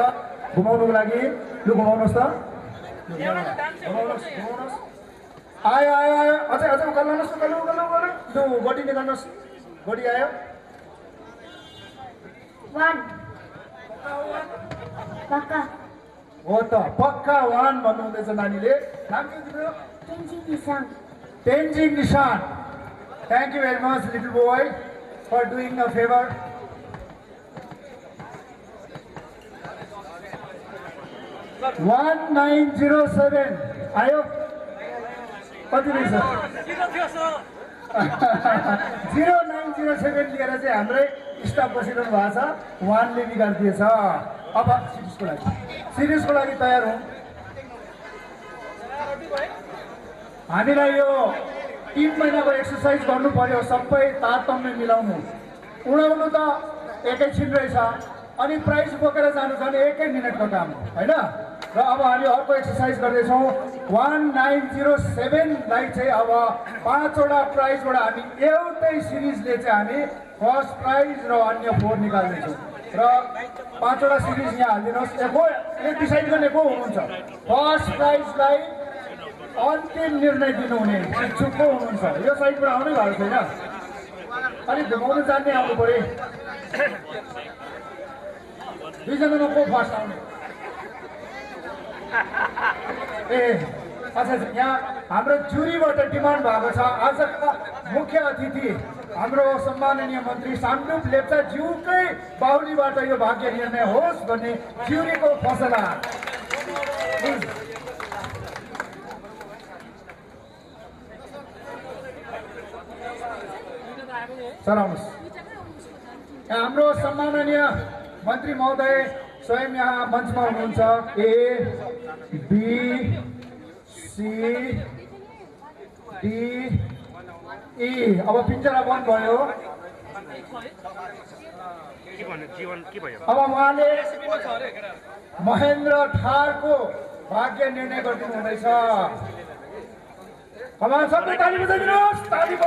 घुमाउनुको लागि। लु घुमाउनुहोस् त घुमाउनुहोस्। आयो अझै उकाल्नुहोस् लु गोटी निकाल्नुहोस्। गोटी आयो 1 पक्का हो त पक्का 1 भन्नुहुँदैछ नानीले। नाम के तिम्रो? तेन्जिङ निसाङ तेन्जिङ निशान। Thank you very much, little boy, for doing a favor. 1907 आयो कति रहेछ? 0907 लिएर चाहिँ हाम्रै स्टाफ बसिरहनु भएको छ। 1 ले बिगारिदिएछ। अब सिरिजको लागि तयार हौँ। हामीलाई यो 3 महिनाको एक्सर्साइज गर्नु पर्यो, सबै तारतम्य मिलाउनु। उडाउनु त एकैछिन रहेछ, अनि प्राइज बोकेर जानु झन् 1 मिनटको काम होइन। र अब हामी अर्को एक्सर्साइज गर्दैछौँ। 1907 लाई चाहिँ अब 5 वटा प्राइजबाट हामी एउटै सिरिजले चाहिँ हामी फर्स्ट प्राइज र अन्य 4 निकाल्दैछौँ। र 5 वटा सिरिज यहाँ हालिदिनुहोस्। यो डिसाइड गर्ने को हुनुहुन्छ? फर्स्ट प्राइजलाई अन्तिम निर्णय दिनुहुने शिक्षक को हुनुहुन्छ? यो साइडबाट आउनै भएको छैन, अलिक घुमाउनु जान्ने आउनु पऱ्यो। 2 जनामा को फर्स्ट आउने? ए अच्छा, यहाँ हाम्रो जुरीबाट डिमान्ड भएको छ आजका मुख्य अतिथि हाम्रो सम्माननीय मन्त्री सामडुप लेप्चा ज्यूकै बाहुलीबाट यो भाग्य निर्णय होस् भन्ने ज्यूरीको फसला। सर आउनुहोस्। हाम्रो सम्माननीय मन्त्री महोदय स्वयं यहाँ मञ्चमा हुनुहुन्छ। A B C D E. अब पिक्चर बन्द भयो। अब उहाँले महेन्द्र थारको भाग्य निर्णय गरिदिनु हुँदैछ। सबै ताली बजाइदिनुहोस्। तालीको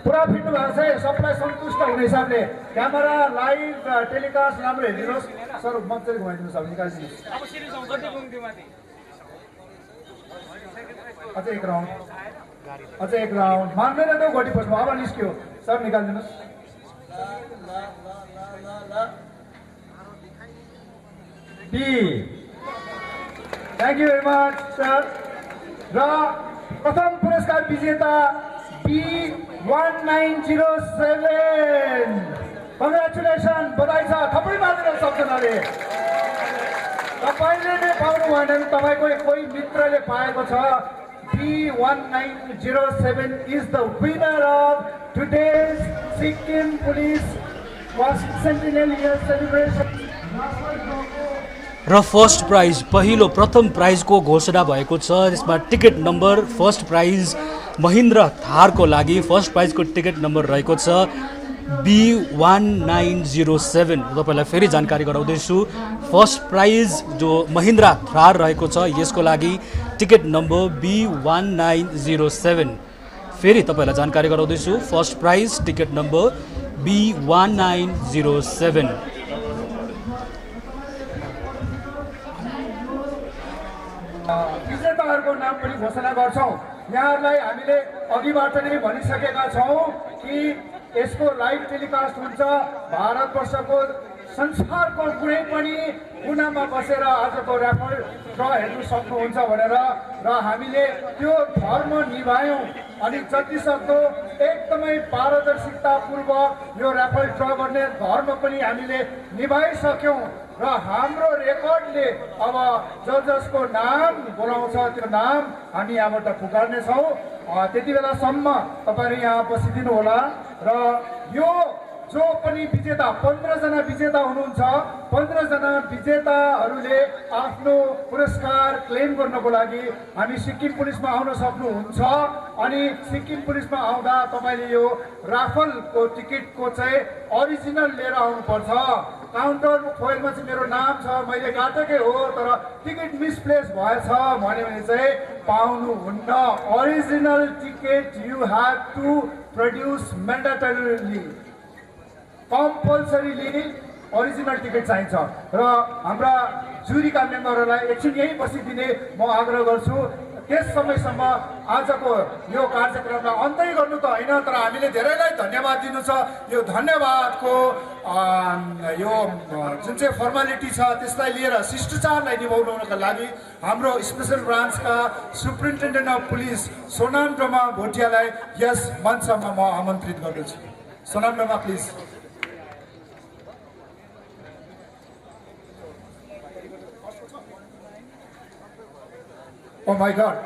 पुरा फिट्नु भएको छ। सबलाई सन्तुष्ट हुने हिसाबले क्यामेरा लाइभ टेलिकास्ट राम्रो हेरिदिनुहोस्। सर मजाले घुमाइदिनुहोस्। अब निकालिदिनुहोस्। अझै एक राउन्ड, अझै एक राउन्ड। मान्दैन त घटी पस्नु। अब निस्क्यो। सर निकालिदिनुहोस्। B. Thank you very much sir. र प्रथम पुरस्कार विजेता B1907। कङ्ग्रेचुलेसन, बधाई छ। थपडी मारिदिनु सबजनाले। तपाईँले नै पाउनु भएन भने तपाईँको कोही मित्रले पाएको छ। B1907 is the winner of today's Sikkim police sentinel year celebration. र फर्स्ट प्राइज प्रथम प्राइजको घोषणा भएको छ। यसमा ticket number first prize Mahindra थारको लागि फर्स्ट प्राइजको टिकट नम्बर रहेको छ B1907। तपाईँलाई फेरि जानकारी गराउँदैछु। फर्स्ट प्राइज जो महिन्द्रा थार रहेको छ यसको लागि टिकट नम्बर B1907। फेरि तपाईँलाई जानकारी गराउँदैछु। First prize ticket number B1907। विजेताहरूको नाम पनि घोषणा गर्छौँ। यहाँहरूलाई हामीले अघिबाट नै भनिसकेका छौँ कि यसको लाइभ टेलिकास्ट हुन्छ। भारतवर्षको संसारको कुनै पनि कुनामा बसेर आजको ऱ्याफल ड्र हेर्नु सक्नुहुन्छ भनेर र हामीले त्यो धर्म निभायौँ। अनि जतिसक्दो एकदमै पारदर्शितापूर्वक यो ऱ्याफल ड्र गर्ने धर्म पनि हामीले निभाइसक्यौँ। र हाम्रो रेकर्डले अब जसको नाम बोलाउँछ त्यो नाम हामी यहाँबाट पुकार्नेछौँ। त्यति बेलासम्म तपाईँहरू यहाँ बसिदिनु होला। र यो जो पनि विजेता 15 जना विजेता हुनुहुन्छ, 15 जना विजेताहरूले आफ्नो पुरस्कार क्लेम गर्नको लागि हामी सिक्किम पुलिसमा आउन सक्नुहुन्छ। अनि सिक्किम पुलिसमा आउँदा तपाईँले यो राफलको टिकटको चाहिँ ओरिजिनल लिएर आउनुपर्छ। काउन्टर फोइलमा चाहिँ मेरो नाम छ, मैले काटेकै हो, तर टिकट मिसप्लेस भएछ भन्यो भने चाहिँ पाउनुहुन्न। Original ticket you have to produce mandatorily, compulsorily original ticket चाहिन्छ। र हाम्रा जुरीका मेम्बरहरूलाई एकछिन यहीँ बसिदिने म आग्रह गर्छु। त्यस समयसम्म आजको यो कार्यक्रमलाई अन्तै गर्नु त होइन, तर हामीले धेरैलाई धन्यवाद दिनु छ। यो धन्यवादको यो जुन चाहिँ फर्मालिटी छ त्यसलाई लिएर शिष्टाचारलाई निभाउनका लागि हाम्रो स्पेसल ब्रान्चका superintendent of police Sonam Doma भोटियालाई यस मञ्चमा म आमन्त्रित गर्दछु। Sonam Doma please. Oh my God.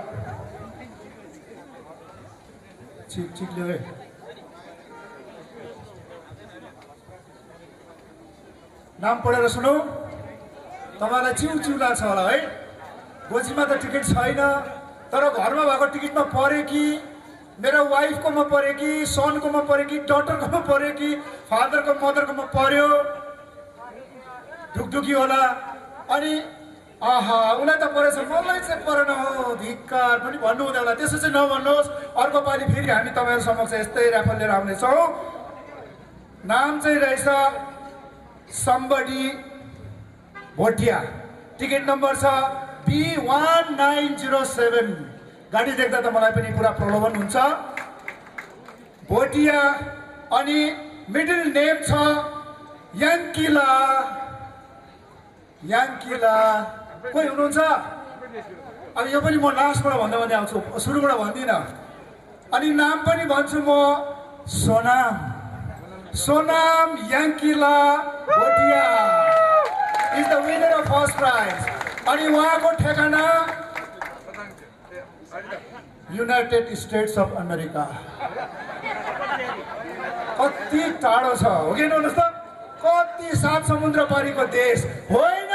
ठीक ल्याए। नाम पढेर सुनौ। तपाईलाई चिउ लाग्छ होला है। गोजीमा त टिकट छैन, तर घरमा भएको टिकटमा पर्यो कि मेरो वाइफकोमा पर्यो कि सनकोमा पर्यो कि डटरकोमा पर्यो कि फादरको मदरकोमा पर्यो, ढुकढुकी होला। अनि आहा उसलाई त परेछ, मलाई चाहिँ परेन हो धिक्कार पनि भन्नु हुँदैन होला। त्यसो चाहिँ नभन्नुहोस्। अर्को पालि फेरि हामी तपाईँहरू समक्ष यस्तै राफल लिएर आउनेछौँ। नाम चाहिँ रहेछ सम्बडी भोटिया, टिकट नम्बर छ B1907। गाडी देख्दा त मलाई पनि पुरा प्रलोभन हुन्छ। भोटिया अनि मिडल नेम छ याङ्किला। कोही हुनुहुन्छ? अब यो पनि म लास्टबाट भन्दा भन्दै आउँछु, सुरुबाट भन्दिनँ। अनि नाम पनि भन्छु म Sonam Yangkila Bhutia is the winner of first prize. अनि उहाँको ठेगाना युनाइटेड स्टेट्स अफ अमेरिका। कति टाढो छ हो कि हेर्नुहोस् त, कति सात समुद्र पारीको देश होइन,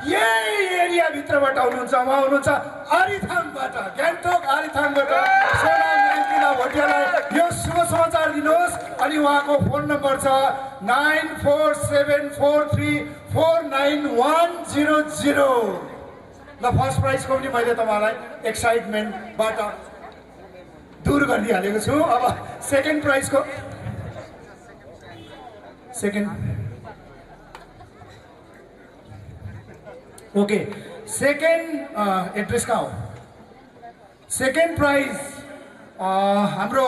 यही एरियाभित्रबाट आउनुहुन्छ। उहाँ हुनुहुन्छ आरिथाङबाट, गान्तोक आरिथाङबाट सोनाम याङ्किला भोटियालाई यो शुभ समाचार दिनुहोस्। अनि उहाँको फोन नम्बर छ 9474349100। ल फर्स्ट प्राइजको पनि मैले तपाईँलाई एक्साइटमेन्टबाट दूर गरिदिइहालेको छु। अब सेकेन्ड प्राइजको ओके सेकेन्ड एड्रेस कहाँ हो? सेकेन्ड प्राइज हाम्रो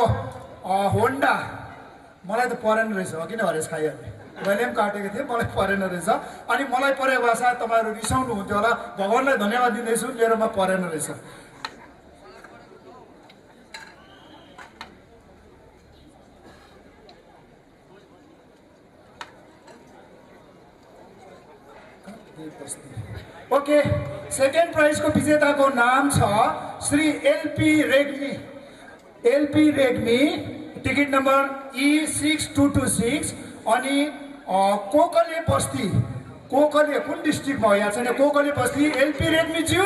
होन्डा। मलाई त परेन रहेछ, किन हरेस खाइहाल्ने, मैले पनि काटेको थिएँ, मलाई परेन रहेछ। अनि मलाई परेको भए सायद तपाईँहरू रिसाउनु हुन्थ्यो होला। भगवान्लाई धन्यवाद दिँदैछु, मेरोमा परेन रहेछ। ओके सेकेन्ड प्राइजको विजेताको नाम छ Shri LP Regmi, ticket number E6226। अनि कोकले बस्ती, कोकले कुन डिस्ट्रिक्टमा हो यहाँ छैन, कोकले बस्ती। एलपी रेग्मी ज्यू,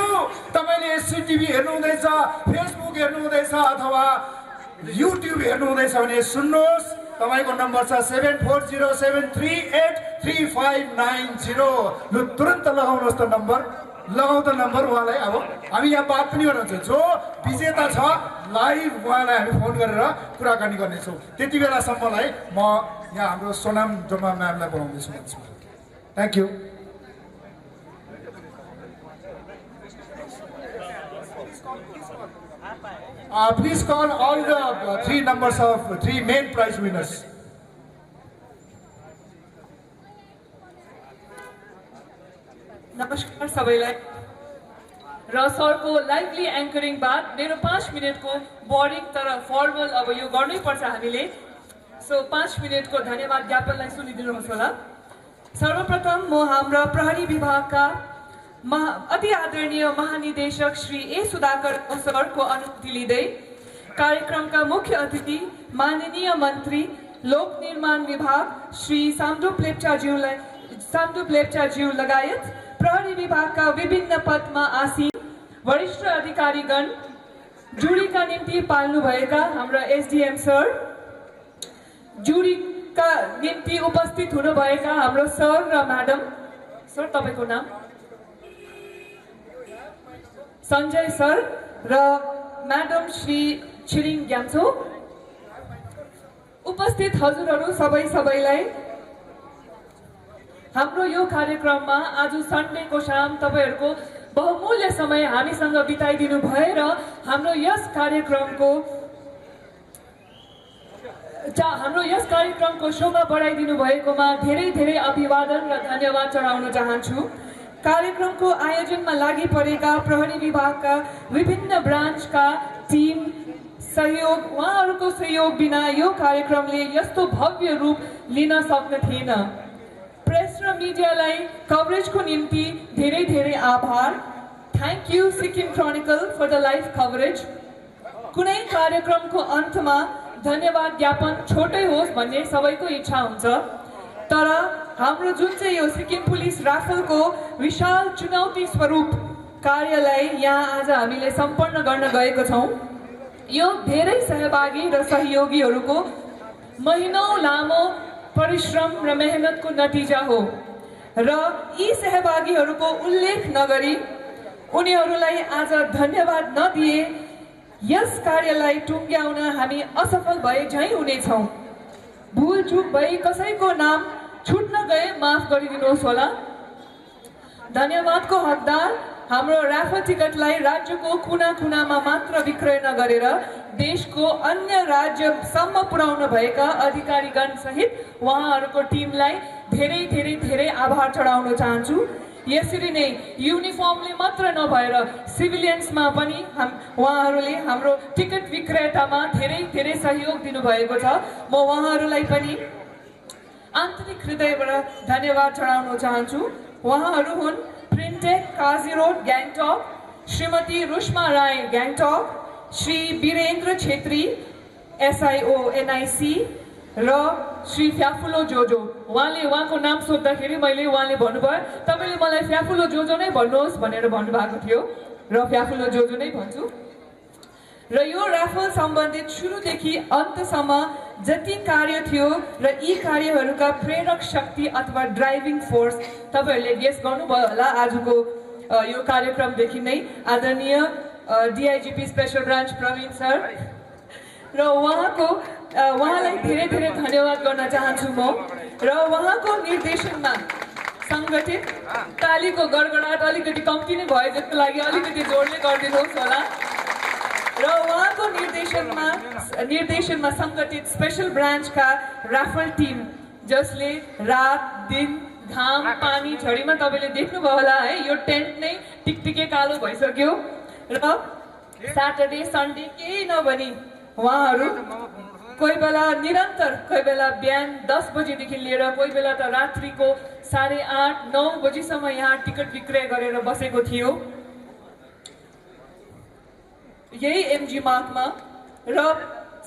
तपाईँले SCTV हेर्नु हुँदैछ, फेसबुक हेर्नु हुँदैछ अथवा युट्युब हेर्नु हुँदैछ भने सुन्नुहोस्। तपाईँको नम्बर छ 7407383590। लु तुरन्त लगाउनुहोस् त नम्बर, लगाउ त नम्बर उहाँलाई। अब हामी यहाँ बात पनि गर्नुहुन्छ, जो विजेता छ लाइभ उहाँलाई हामी फोन गरेर कुराकानी गर्नेछौँ। त्यति बेलासम्मलाई म यहाँ हाम्रो सोनाम डोमा म्यामलाई बोलाउँदैछु। Thank you. Please call all the three numbers of three main prize winners. नमस्कार सबैलाई। र सरको लाइभली एङ्करिङ बाद मेरो 5 मिनटको बोरिङ तर फर्मल अब यो गर्नै पर्छ हामीले। सो 5 मिनटको धन्यवाद ज्ञापनलाई सुनिदिनुहोस् होला। सर्वप्रथम म हाम्रा प्रहरी विभागका अति आदरणीय महानिदेशक श्री ए सुधाकर सरको अनुमति लिँदै कार्यक्रमका मुख्य अतिथि माननीय मन्त्री लोक निर्माण विभाग श्री साम्डुप लेप्चाज्यू लगायत प्रहरी विभागका विभिन्न पदमा आसीन वरिष्ठ अधिकारीगण, जुरीका निम्ति पाल्नुभएका हाम्रा एसडिएम सर, जुरीका निम्ति उपस्थित हुनुभएका हाम्रो सर र म्याडम। सर तपाईँको नाम? सञ्जय सर र म्याडम श्री छिरिङ ग्याम्सो। उपस्थित हजुरहरू सबैलाई हाम्रो यो कार्यक्रममा आज सन्डेको शाम तपाईँहरूको बहुमूल्य समय हामीसँग बिताइदिनु भएर हाम्रो यस कार्यक्रमको शोभा बढाइदिनु भएकोमा धेरै धेरै अभिवादन र धन्यवाद चढाउन चाहन्छु। कार्यक्रमको आयोजनमा लागि परेका प्रहरी विभागका विभिन्न ब्रान्चका टिम उहाँहरूको सहयोग बिना यो कार्यक्रमले यस्तो भव्य रूप लिन सक्ने थिएन। प्रेस र मिडियालाई कभरेजको निम्ति धेरै धेरै आभार। Thank you Sikkim Chronicle for the live coverage. कुनै कार्यक्रमको अन्तमा धन्यवाद ज्ञापन छोटै होस् भन्ने सबैको इच्छा हुन्छ, तर हाम्रो जुन चाहिँ यो सिक्किम पुलिस राफलको विशाल चुनौती स्वरूप कार्यलाई यहाँ आज हामीले सम्पन्न गर्न गएका छौँ। यो धेरै सहभागी र सहयोगीहरूको महिनौँ लामो परिश्रम र मेहनतको नतिजा हो र यी सहभागीहरूको उल्लेख नगरी उनीहरूलाई आज धन्यवाद नदिए यस कार्यलाई टुङ्ग्याउन हामी असफल भए झैँ हुनेछौँ। भुलचुक भई कसैको नाम छुट्न गए माफ गरिदिनुहोस् होला। धन्यवादको हकदार हाम्रो राफल टिकटलाई राज्यको कुना कुनामा मात्र विक्रय नगरेर देशको अन्य राज्यसम्म पुर्याउन भएका अधिकारीगण सहित उहाँहरूको टिमलाई धेरै धेरै धेरै आभार चढाउन चाहन्छु। यसरी नै युनिफर्मले मात्र नभएर सिभिलियन्समा पनि उहाँहरूले हाम्रो टिकट विक्रेतामा धेरै धेरै सहयोग दिनुभएको छ। म उहाँहरूलाई पनि आन्तरिक हृदयबाट धन्यवाद चढाउन चाहन्छु। उहाँहरू हुन् प्रिन्टेक काजी रोड ग्याङटक, श्रीमती रुष्मा राई ग्याङटक, श्री वीरेन्द्र छेत्री SIO NIC र श्री फ्याफुलो जोजो। उहाँको नाम सोद्धाखेरि उहाँले भन्नुभयो तपाईँले मलाई फ्याफुलो जोजो नै भन्नुहोस् भनेर भन्नुभएको थियो र फ्याफुलो जोजो नै भन्छु। र यो राफल सम्बन्धित सुरुदेखि अन्तसम्म जति कार्य थियो र यी कार्यहरूका प्रेरक शक्ति अथवा ड्राइभिङ फोर्स तपाईँहरूले गेस गर्नुभयो होला आजको यो कार्यक्रमदेखि नै। आदरणीय DIGP special branch Praveen sir र उहाँलाई धेरै धेरै धन्यवाद गर्न चाहन्छु म। र उहाँको निर्देशनमा सङ्गठित तालीको गडगडाट अलिकति कम्ती नै भयो जस्तो लागि अलिकति जोडले गरिदिनुहोस् होला। र उहाँको निर्देशनमा सङ्गठित स्पेसल ब्रान्चका राफल टिम जसले रात दिन घाम पानी झडीमा तपाईँले देख्नुभयो होला है, यो टेन्ट नै टिकटिके कालो भइसक्यो र स्याटरडे सन्डे केही नभनी उहाँहरू कोही बेला निरन्तर, कोही बेला बिहान 10 बजीदेखि लिएर कोही बेला त रात्रिको 8:30-9 बजीसम्म यहाँ टिकट विक्रय गरेर बसेको थियो यही MG मार्गमा। र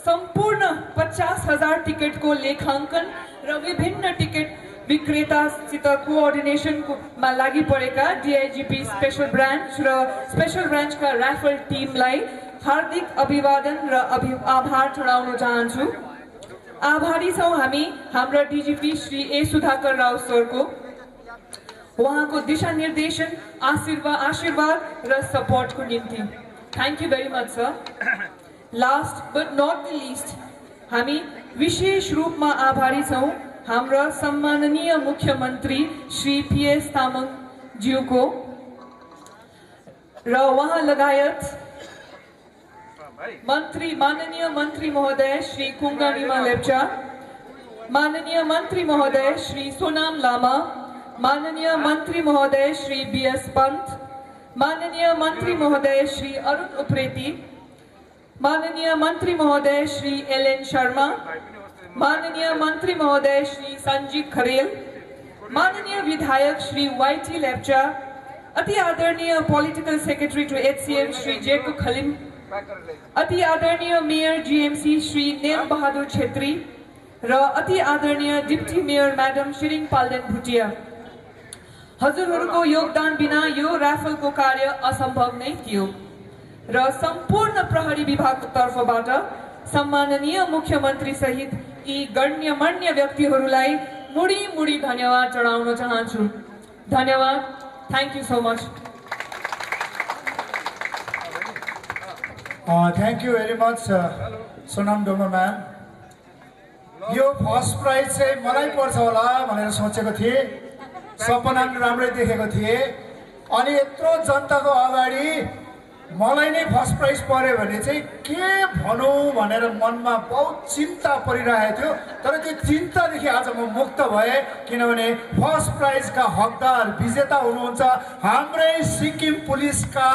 सम्पूर्ण 50,000 टिकटको लेखाङ्कन र विभिन्न टिकट विक्रेतासित कोअर्डिनेसनमा लागि परेका DIGP स्पेसल ब्रान्च र स्पेसल ब्रान्चका राफल टिमलाई हार्दिक अभिवादन र आभार चढाउन चाहन्छु। आभारी छौँ हामी हाम्रा DGP श्री A सुधाकर राव सरको, उहाँको दिशानिर्देशन आशीर्वाद र सपोर्टको निम्ति। Thank you very much sir. Last but not the least हामी विशेष रूपमा आभारी छौँ हाम्रा सम्माननीय मुख्यमन्त्री श्री PS तामाङ ज्यूको र उहाँ लगायत माननीय मन्त्री महोदय श्री कुङ्गा निमा लेप्चा, माननीय मन्त्री महोदय श्री सोनाम लामा, माननीय मन्त्री महोदय श्री BS पन्त, माननीय मन्त्री महोदय श्री अरुण उप्रेती, माननीय मन्त्री महोदय श्री LN शर्मा, माननीय मन्त्री महोदय श्री सञ्जीव खरेल, माननीय विधायक श्री YT लेप्चा, अति आदरणीय political secretary to HCM Shri Jeku Khalim, अति आदरणीय मेयर GMC श्री नेम बहादुर छेत्री र अति आदरणीय deputy mayor madam Tshering Palden Bhutia. हजुरहरूको योगदान बिना यो राफलको कार्य असम्भव नै थियो र सम्पूर्ण प्रहरी विभागको तर्फबाट सम्माननीय मुख्यमन्त्री सहित यी गण्यमान्य व्यक्तिहरूलाई मुडी धन्यवाद चढाउन चाहन्छु। धन्यवाद। Thank you so much. Thank you very much Sonam Doma ma'am. यो फर्स्ट प्राइज चाहिँ मलाई पर्छ होला भनेर सोचेको थिएँ, सपना राम्रै देखेको थिएँ, अनि यत्रो जनताको अगाडि मलाई नै फर्स्ट प्राइज पर्यो भने चाहिँ के भनौँ भनेर मनमा बहुत चिन्ता परिरहेको थियो। तर त्यो चिन्तादेखि आज म मुक्त भएँ, किनभने फर्स्ट प्राइजका हकदार विजेता हुनुहुन्छ हाम्रै सिक्किम पुलिसका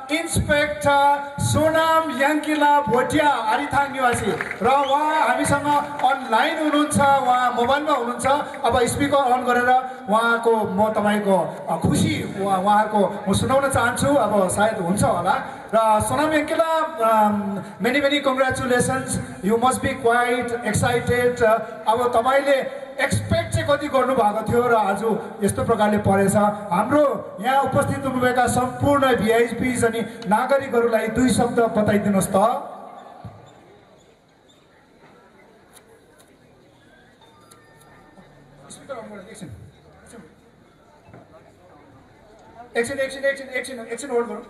इन्सपेक्टर सोनाम याङ्किला भोटिया आरिथाङ निवासी र उहाँ हामीसँग अनलाइन हुनुहुन्छ, उहाँ मोबाइलमा हुनुहुन्छ। अब स्पिकर अन गरेर उहाँको म तपाईँको खुसी उहाँको म सुनाउन चाहन्छु, अब सायद हुन्छ होला। र Sonam Yangkila, many many congratulations, you must be quite excited. अब तपाईँले एक्सपेक्ट चाहिँ कति गर्नुभएको थियो र आज यस्तो प्रकारले परेछ। हाम्रो यहाँ उपस्थित हुनुभएका सम्पूर्ण भिआइपीज अनि नागरिकहरूलाई दुई शब्द बताइदिनुहोस् त। एकछिन होल्ड गरौँ।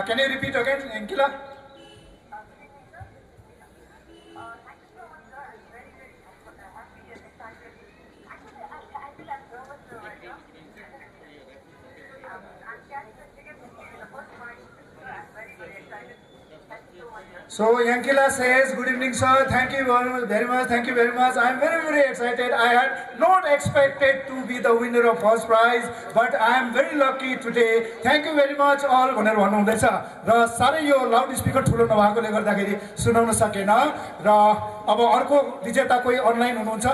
Can you repeat again, Yankila? So Yankila says, good evening sir, thank you very much, thank you very much. I am very excited. I had not expected to be the winner of first prize, but I am very lucky today. Thank you very much all भनेर भन्नुहुँदैछ र साह्रै यो लाउड स्पिकर ठुलो नभएकोले गर्दाखेरि सुनाउन सकेन। र अब अर्को विजेता कोही अनलाइन हुनुहुन्छ?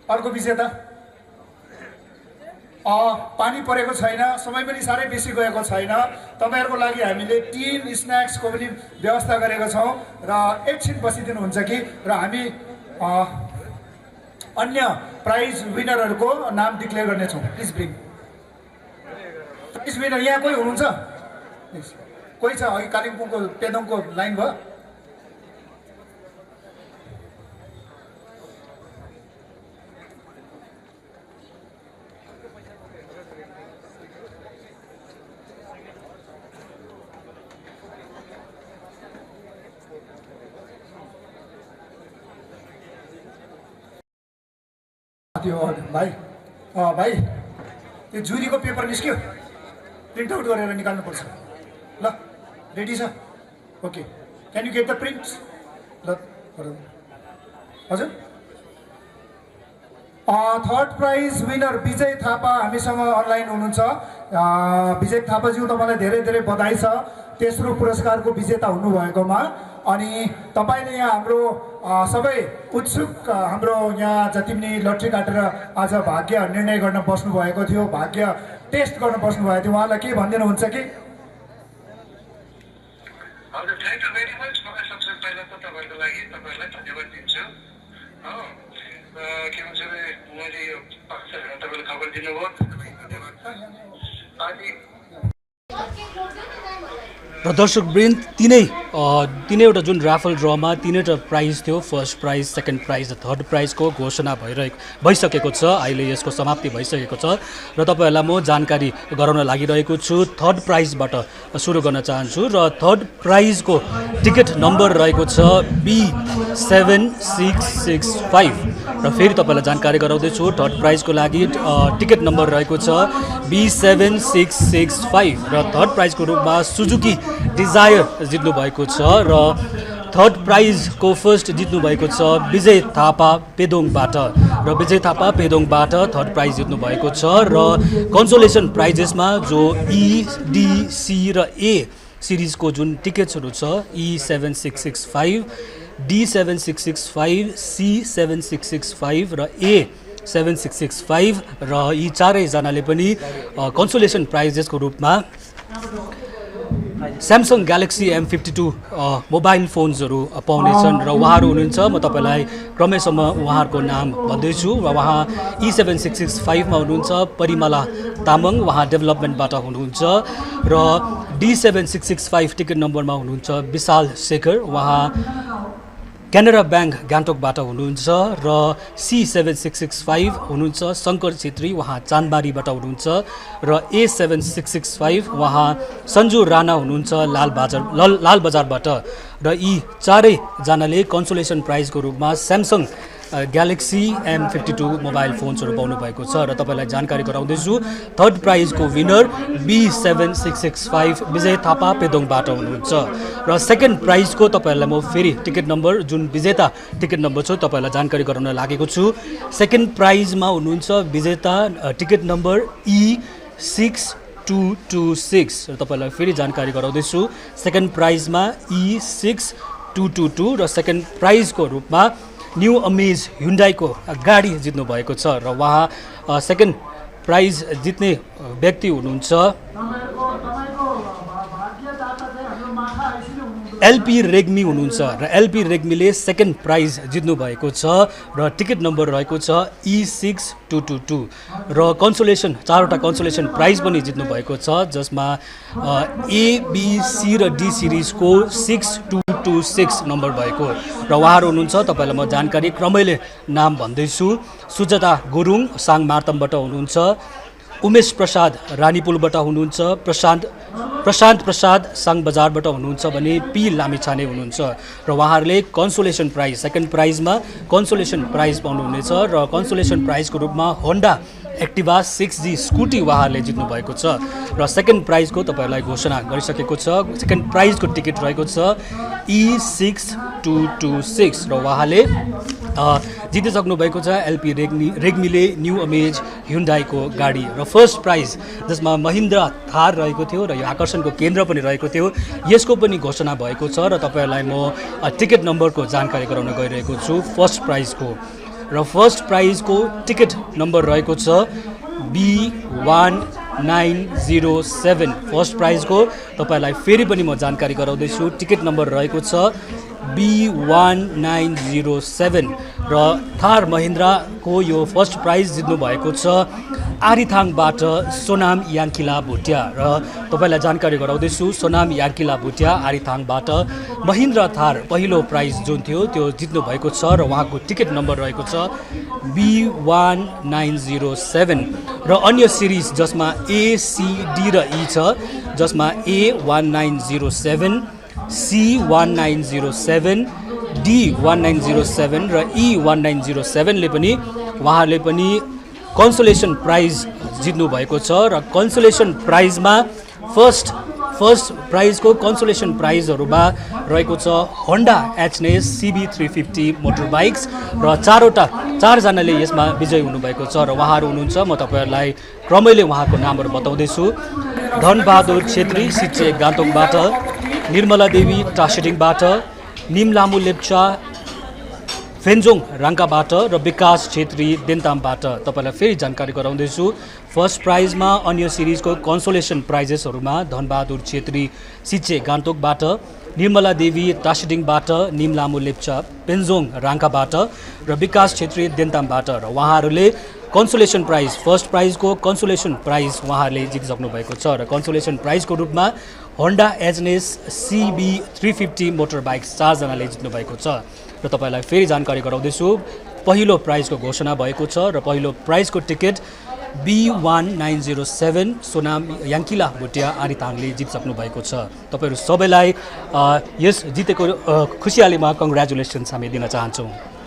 अर्को विजेता? पानी परेको छैन, समय पनि साह्रै बेसी गएको छैन। तपाईँहरूको लागि हामीले टिन स्न्याक्सको पनि व्यवस्था गरेको छौँ र एकछिन बसिदिनुहुन्छ कि र हामी अन्य प्राइज विनरहरूको नाम डिक्लेयर गर्नेछौँ। Please bring prize winner. यहाँ कोही हुनुहुन्छ? कोही छ? अघि कालिम्पोङको पेदोङको लाइन भयो। भाइ भाइ त्यो जुरीको पेपर निस्क्यो, प्रिन्ट आउट गरेर निकाल्नुपर्छ ल। रेडी छ? Okay, can you get the prints? ल हजुर। Third prize winner Vijay Thapa हामीसँग अनलाइन हुनुहुन्छ। विजय थापाज्यू तपाईँलाई धेरै धेरै बधाई छ तेस्रो पुरस्कारको विजेता हुनुभएकोमा। अनि तपाईँले यहाँ हाम्रो सबै उत्सुक हाम्रो यहाँ जति पनि लट्री काटेर आज भाग्य निर्णय गर्न बस्नुभएको थियो, भाग्य टेस्ट गर्न बस्नुभएको थियो, उहाँलाई के भनिदिनुहुन्छ कि? हजुर, थ्याङ्क यू भेरी मच। मलाई सबसे पहिला त तपाईँको लागि तपाईँलाई धन्यवाद दिन्छु। के भन्छ अरे मैले यो तपाईँले खबर दिनुभयो, अनि र दर्शकवृन्द तिनैवटा जुन राफल ड्रमा तिनैवटा प्राइज थियो, फर्स्ट प्राइज, सेकेन्ड प्राइज र थर्ड प्राइजको घोषणा भइसकेको छ। अहिले यसको समाप्ति भइसकेको छ र तपाईँहरूलाई म जानकारी गराउन लागिरहेको छु। थर्ड प्राइजबाट सुरु गर्न चाहन्छु र थर्ड प्राइजको टिकट नम्बर रहेको छ B7665 र फेरि तपाईँलाई जानकारी गराउँदैछु। थर्ड प्राइजको लागि टिकट नम्बर रहेको छ B7665 र थर्ड प्राइजको रूपमा सुजुकी डिजायर जित्नु भएको छ र थर्ड प्राइजको फर्स्ट जित्नु भएको छ विजय थापा पेदोङबाट र विजय थापा पेदोङबाट थर्ड प्राइज जित्नु भएको छ। र कन्सोलेसन प्राइजेसमा जो E, D, C र A सिरिजको जुन टिकट्सहरू छ E7665, D7665, C7665 र A7665 र यी चारैजनाले पनि कन्सोलेसन प्राइजेसको रूपमा स्यामसङ ग्यालेक्सी M52 मोबाइल फोन्सहरू पाउनेछन् र उहाँहरू हुनुहुन्छ। म तपाईँलाई क्रमशः उहाँहरूको नाम भन्दैछु र उहाँ E7665 मा हुनुहुन्छ परिमला तामाङ, उहाँ डेभलपमेन्टबाट हुनुहुन्छ। र D7665 टिकट नम्बरमा हुनुहुन्छ विशाल शेखर, उहाँ क्यानरा ब्याङ्क गान्तोकबाट हुनुहुन्छ। र C7665 हुनुहुन्छ शङ्कर छेत्री, उहाँ चानबारीबाट हुनुहुन्छ। र A7665 उहाँ सन्जु राणा हुनुहुन्छ लालबजारबाट। र यी चारैजनाले कन्सोलेसन प्राइजको रूपमा स्यामसङ ग्यालेक्सी M52 मोबाइल फोन्सहरू पाउनु भएको छ र तपाईँलाई जानकारी गराउँदैछु। थर्ड प्राइजको विनर B7665 विजय थापा पेदोङबाट हुनुहुन्छ र सेकेन्ड प्राइजको तपाईँहरूलाई म फेरि टिकट नम्बर जुन विजेता टिकट नम्बर छ तपाईँलाई जानकारी गराउन लागेको छु। सेकेन्ड प्राइजमा हुनुहुन्छ विजेता टिकट नम्बर E6226 र तपाईँलाई फेरि जानकारी गराउँदैछु। सेकेन्ड प्राइजमा E6222 र सेकेन्ड प्राइजको रूपमा न्यू अमेज ह्युन्डाईको गाडी जित्नु भएको छ र उहाँ सेकेन्ड प्राइज जित्ने व्यक्ति हुनुहुन्छ एलपी रेग्मी हुनुहुन्छ र एलपी रेग्मीले सेकेन्ड प्राइज जित्नु भएको छ र टिकट नम्बर रहेको छ E6222 र कन्सोलेसन चारवटा कन्सोलेसन प्राइज पनि जित्नु भएको छ जसमा ABC र D सिरिजको 6226 नम्बर भएको र उहाँहरू हुनुहुन्छ। तपाईँलाई म जानकारी क्रमैले नाम भन्दैछु। सुजाता गुरुङ साङ मार्तमबाट हुनुहुन्छ, उमेश प्रसाद रानीपुलबाट हुनुहुन्छ, प्रशान्त प्रसाद साङ बजारबाट हुनुहुन्छ भने पी लामिछाने हुनुहुन्छ र उहाँहरूले कन्सोलेसन प्राइज सेकेन्ड प्राइजमा कन्सोलेसन प्राइज पाउनुहुनेछ र कन्सोलेसन प्राइजको रूपमा होन्डा एक्टिभा 6G स्कुटी उहाँहरूले जित्नु भएको छ र सेकेन्ड प्राइजको तपाईँहरूलाई घोषणा गरिसकेको छ। सेकेन्ड प्राइजको टिकट रहेको छ E6226 र उहाँले जितिसक्नु भएको छ एलपी रेग्मीले न्यू अमेज ह्युन्डाईको गाडी र फर्स्ट प्राइज जसमा महिन्द्रा थार रहेको थियो र यो आकर्षणको केन्द्र पनि रहेको थियो यसको पनि घोषणा भएको छ र तपाईँहरूलाई म टिकट नम्बरको जानकारी गराउन गइरहेको छु फर्स्ट प्राइजको र फर्स्ट प्राइजको टिकट नम्बर रहेको छ B1907 फर्स्ट प्राइजको तपाईँहरूलाई फेरि पनि म जानकारी गराउँदैछु। टिकट नम्बर रहेको छ B1907 र थार महिन्द्राको यो फर्स्ट प्राइज जित्नु भएको छ आरिथाङबाट सोनाम याङ्किला भुटिया र तपाईँलाई जानकारी गराउँदैछु। सोनाम याङ्किला भुटिया आरिथाङबाट महिन्द्रा थार पहिलो प्राइज जुन थियो त्यो जित्नु भएको छ र उहाँको टिकट नम्बर रहेको छ B1907 र अन्य सिरिज जसमा ACD र E छ जसमा A1907 C1907 D1907 र E1907 ले पनि उहाँहरूले पनि कन्सोलेसन प्राइज जित्नु भएको छ र कन्सोलेसन प्राइजमा फर्स्ट प्राइजको कन्सोलेसन प्राइजहरूमा रहेको छ होन्डा एचएनएस CB350 मोटर बाइक्स र चारजनाले यसमा विजयी हुनुभएको छ र उहाँहरू हुनुहुन्छ। म तपाईँहरूलाई क्रमैले उहाँको नामहरू बताउँदैछु। धनबहादुर छेत्री सिच्चे गान्तोकबाट, निर्मला देवी टासिडिङबाट, निमलामु लेप्चा फेन्जोङ राङ्काबाट र विकास छेत्री देन्तामबाट। तपाईँलाई फेरि जानकारी गराउँदैछु। फर्स्ट प्राइजमा अन्य सिरिजको कन्सोलेसन प्राइजेसहरूमा धनबहादुर छेत्री सिच्चे गान्तोकबाट, निर्मला देवी टासिडिङबाट, निमलामु लेप्चा पेन्जोङ राङ्काबाट र विकास छेत्री देन्तामबाट र उहाँहरूले कन्सोलेसन प्राइज फर्स्ट प्राइजको कन्सोलेसन प्राइज उहाँहरूले जितिसक्नु भएको छ र कन्सोलेसन प्राइजको रूपमा होन्डा एचएनएस CB350 मोटर बाइक्स चारजनाले जित्नु भएको छ र तपाईँलाई फेरि जानकारी गराउँदैछु। पहिलो प्राइजको घोषणा भएको छ र पहिलो प्राइजको टिकट B1907 सोनाम याङ्किला भुटिया आरिथाङले जितिसक्नु भएको छ। तपाईँहरू सबैलाई यस जितेको खुसियालीमा कङ्ग्रेचुलेसन्स हामी दिन चाहन्छौँ।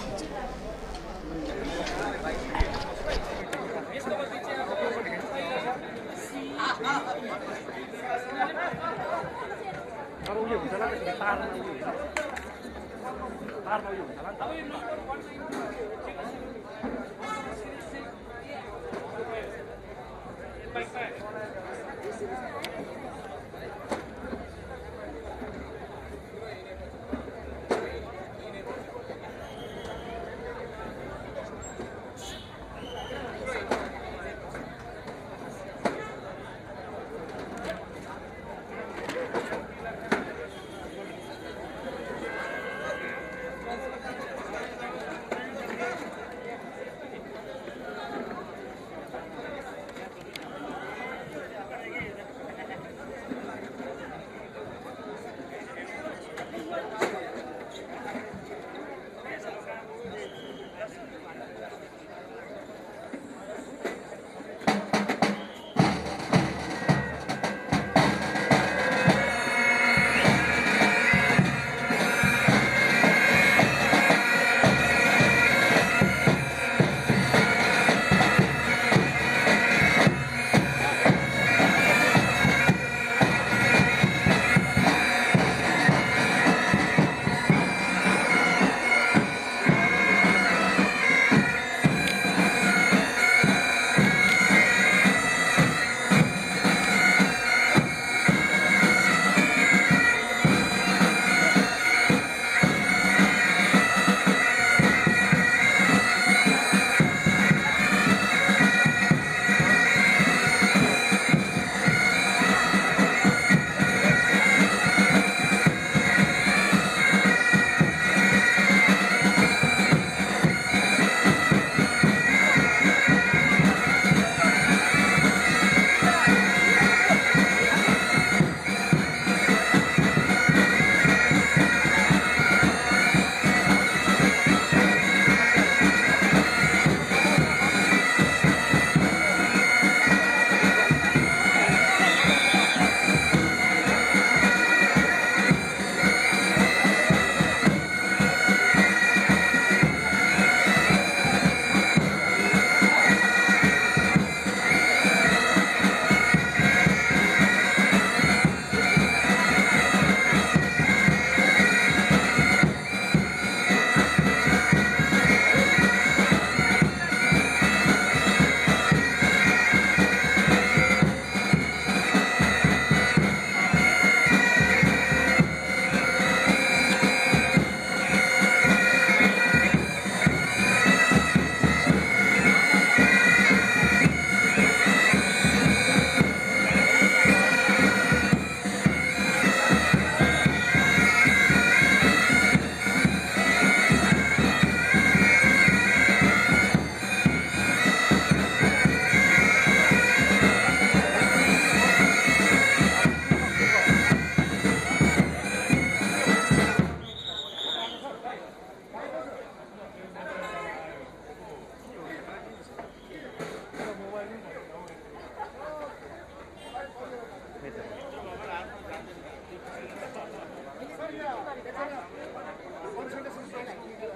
कन्सल्टेसन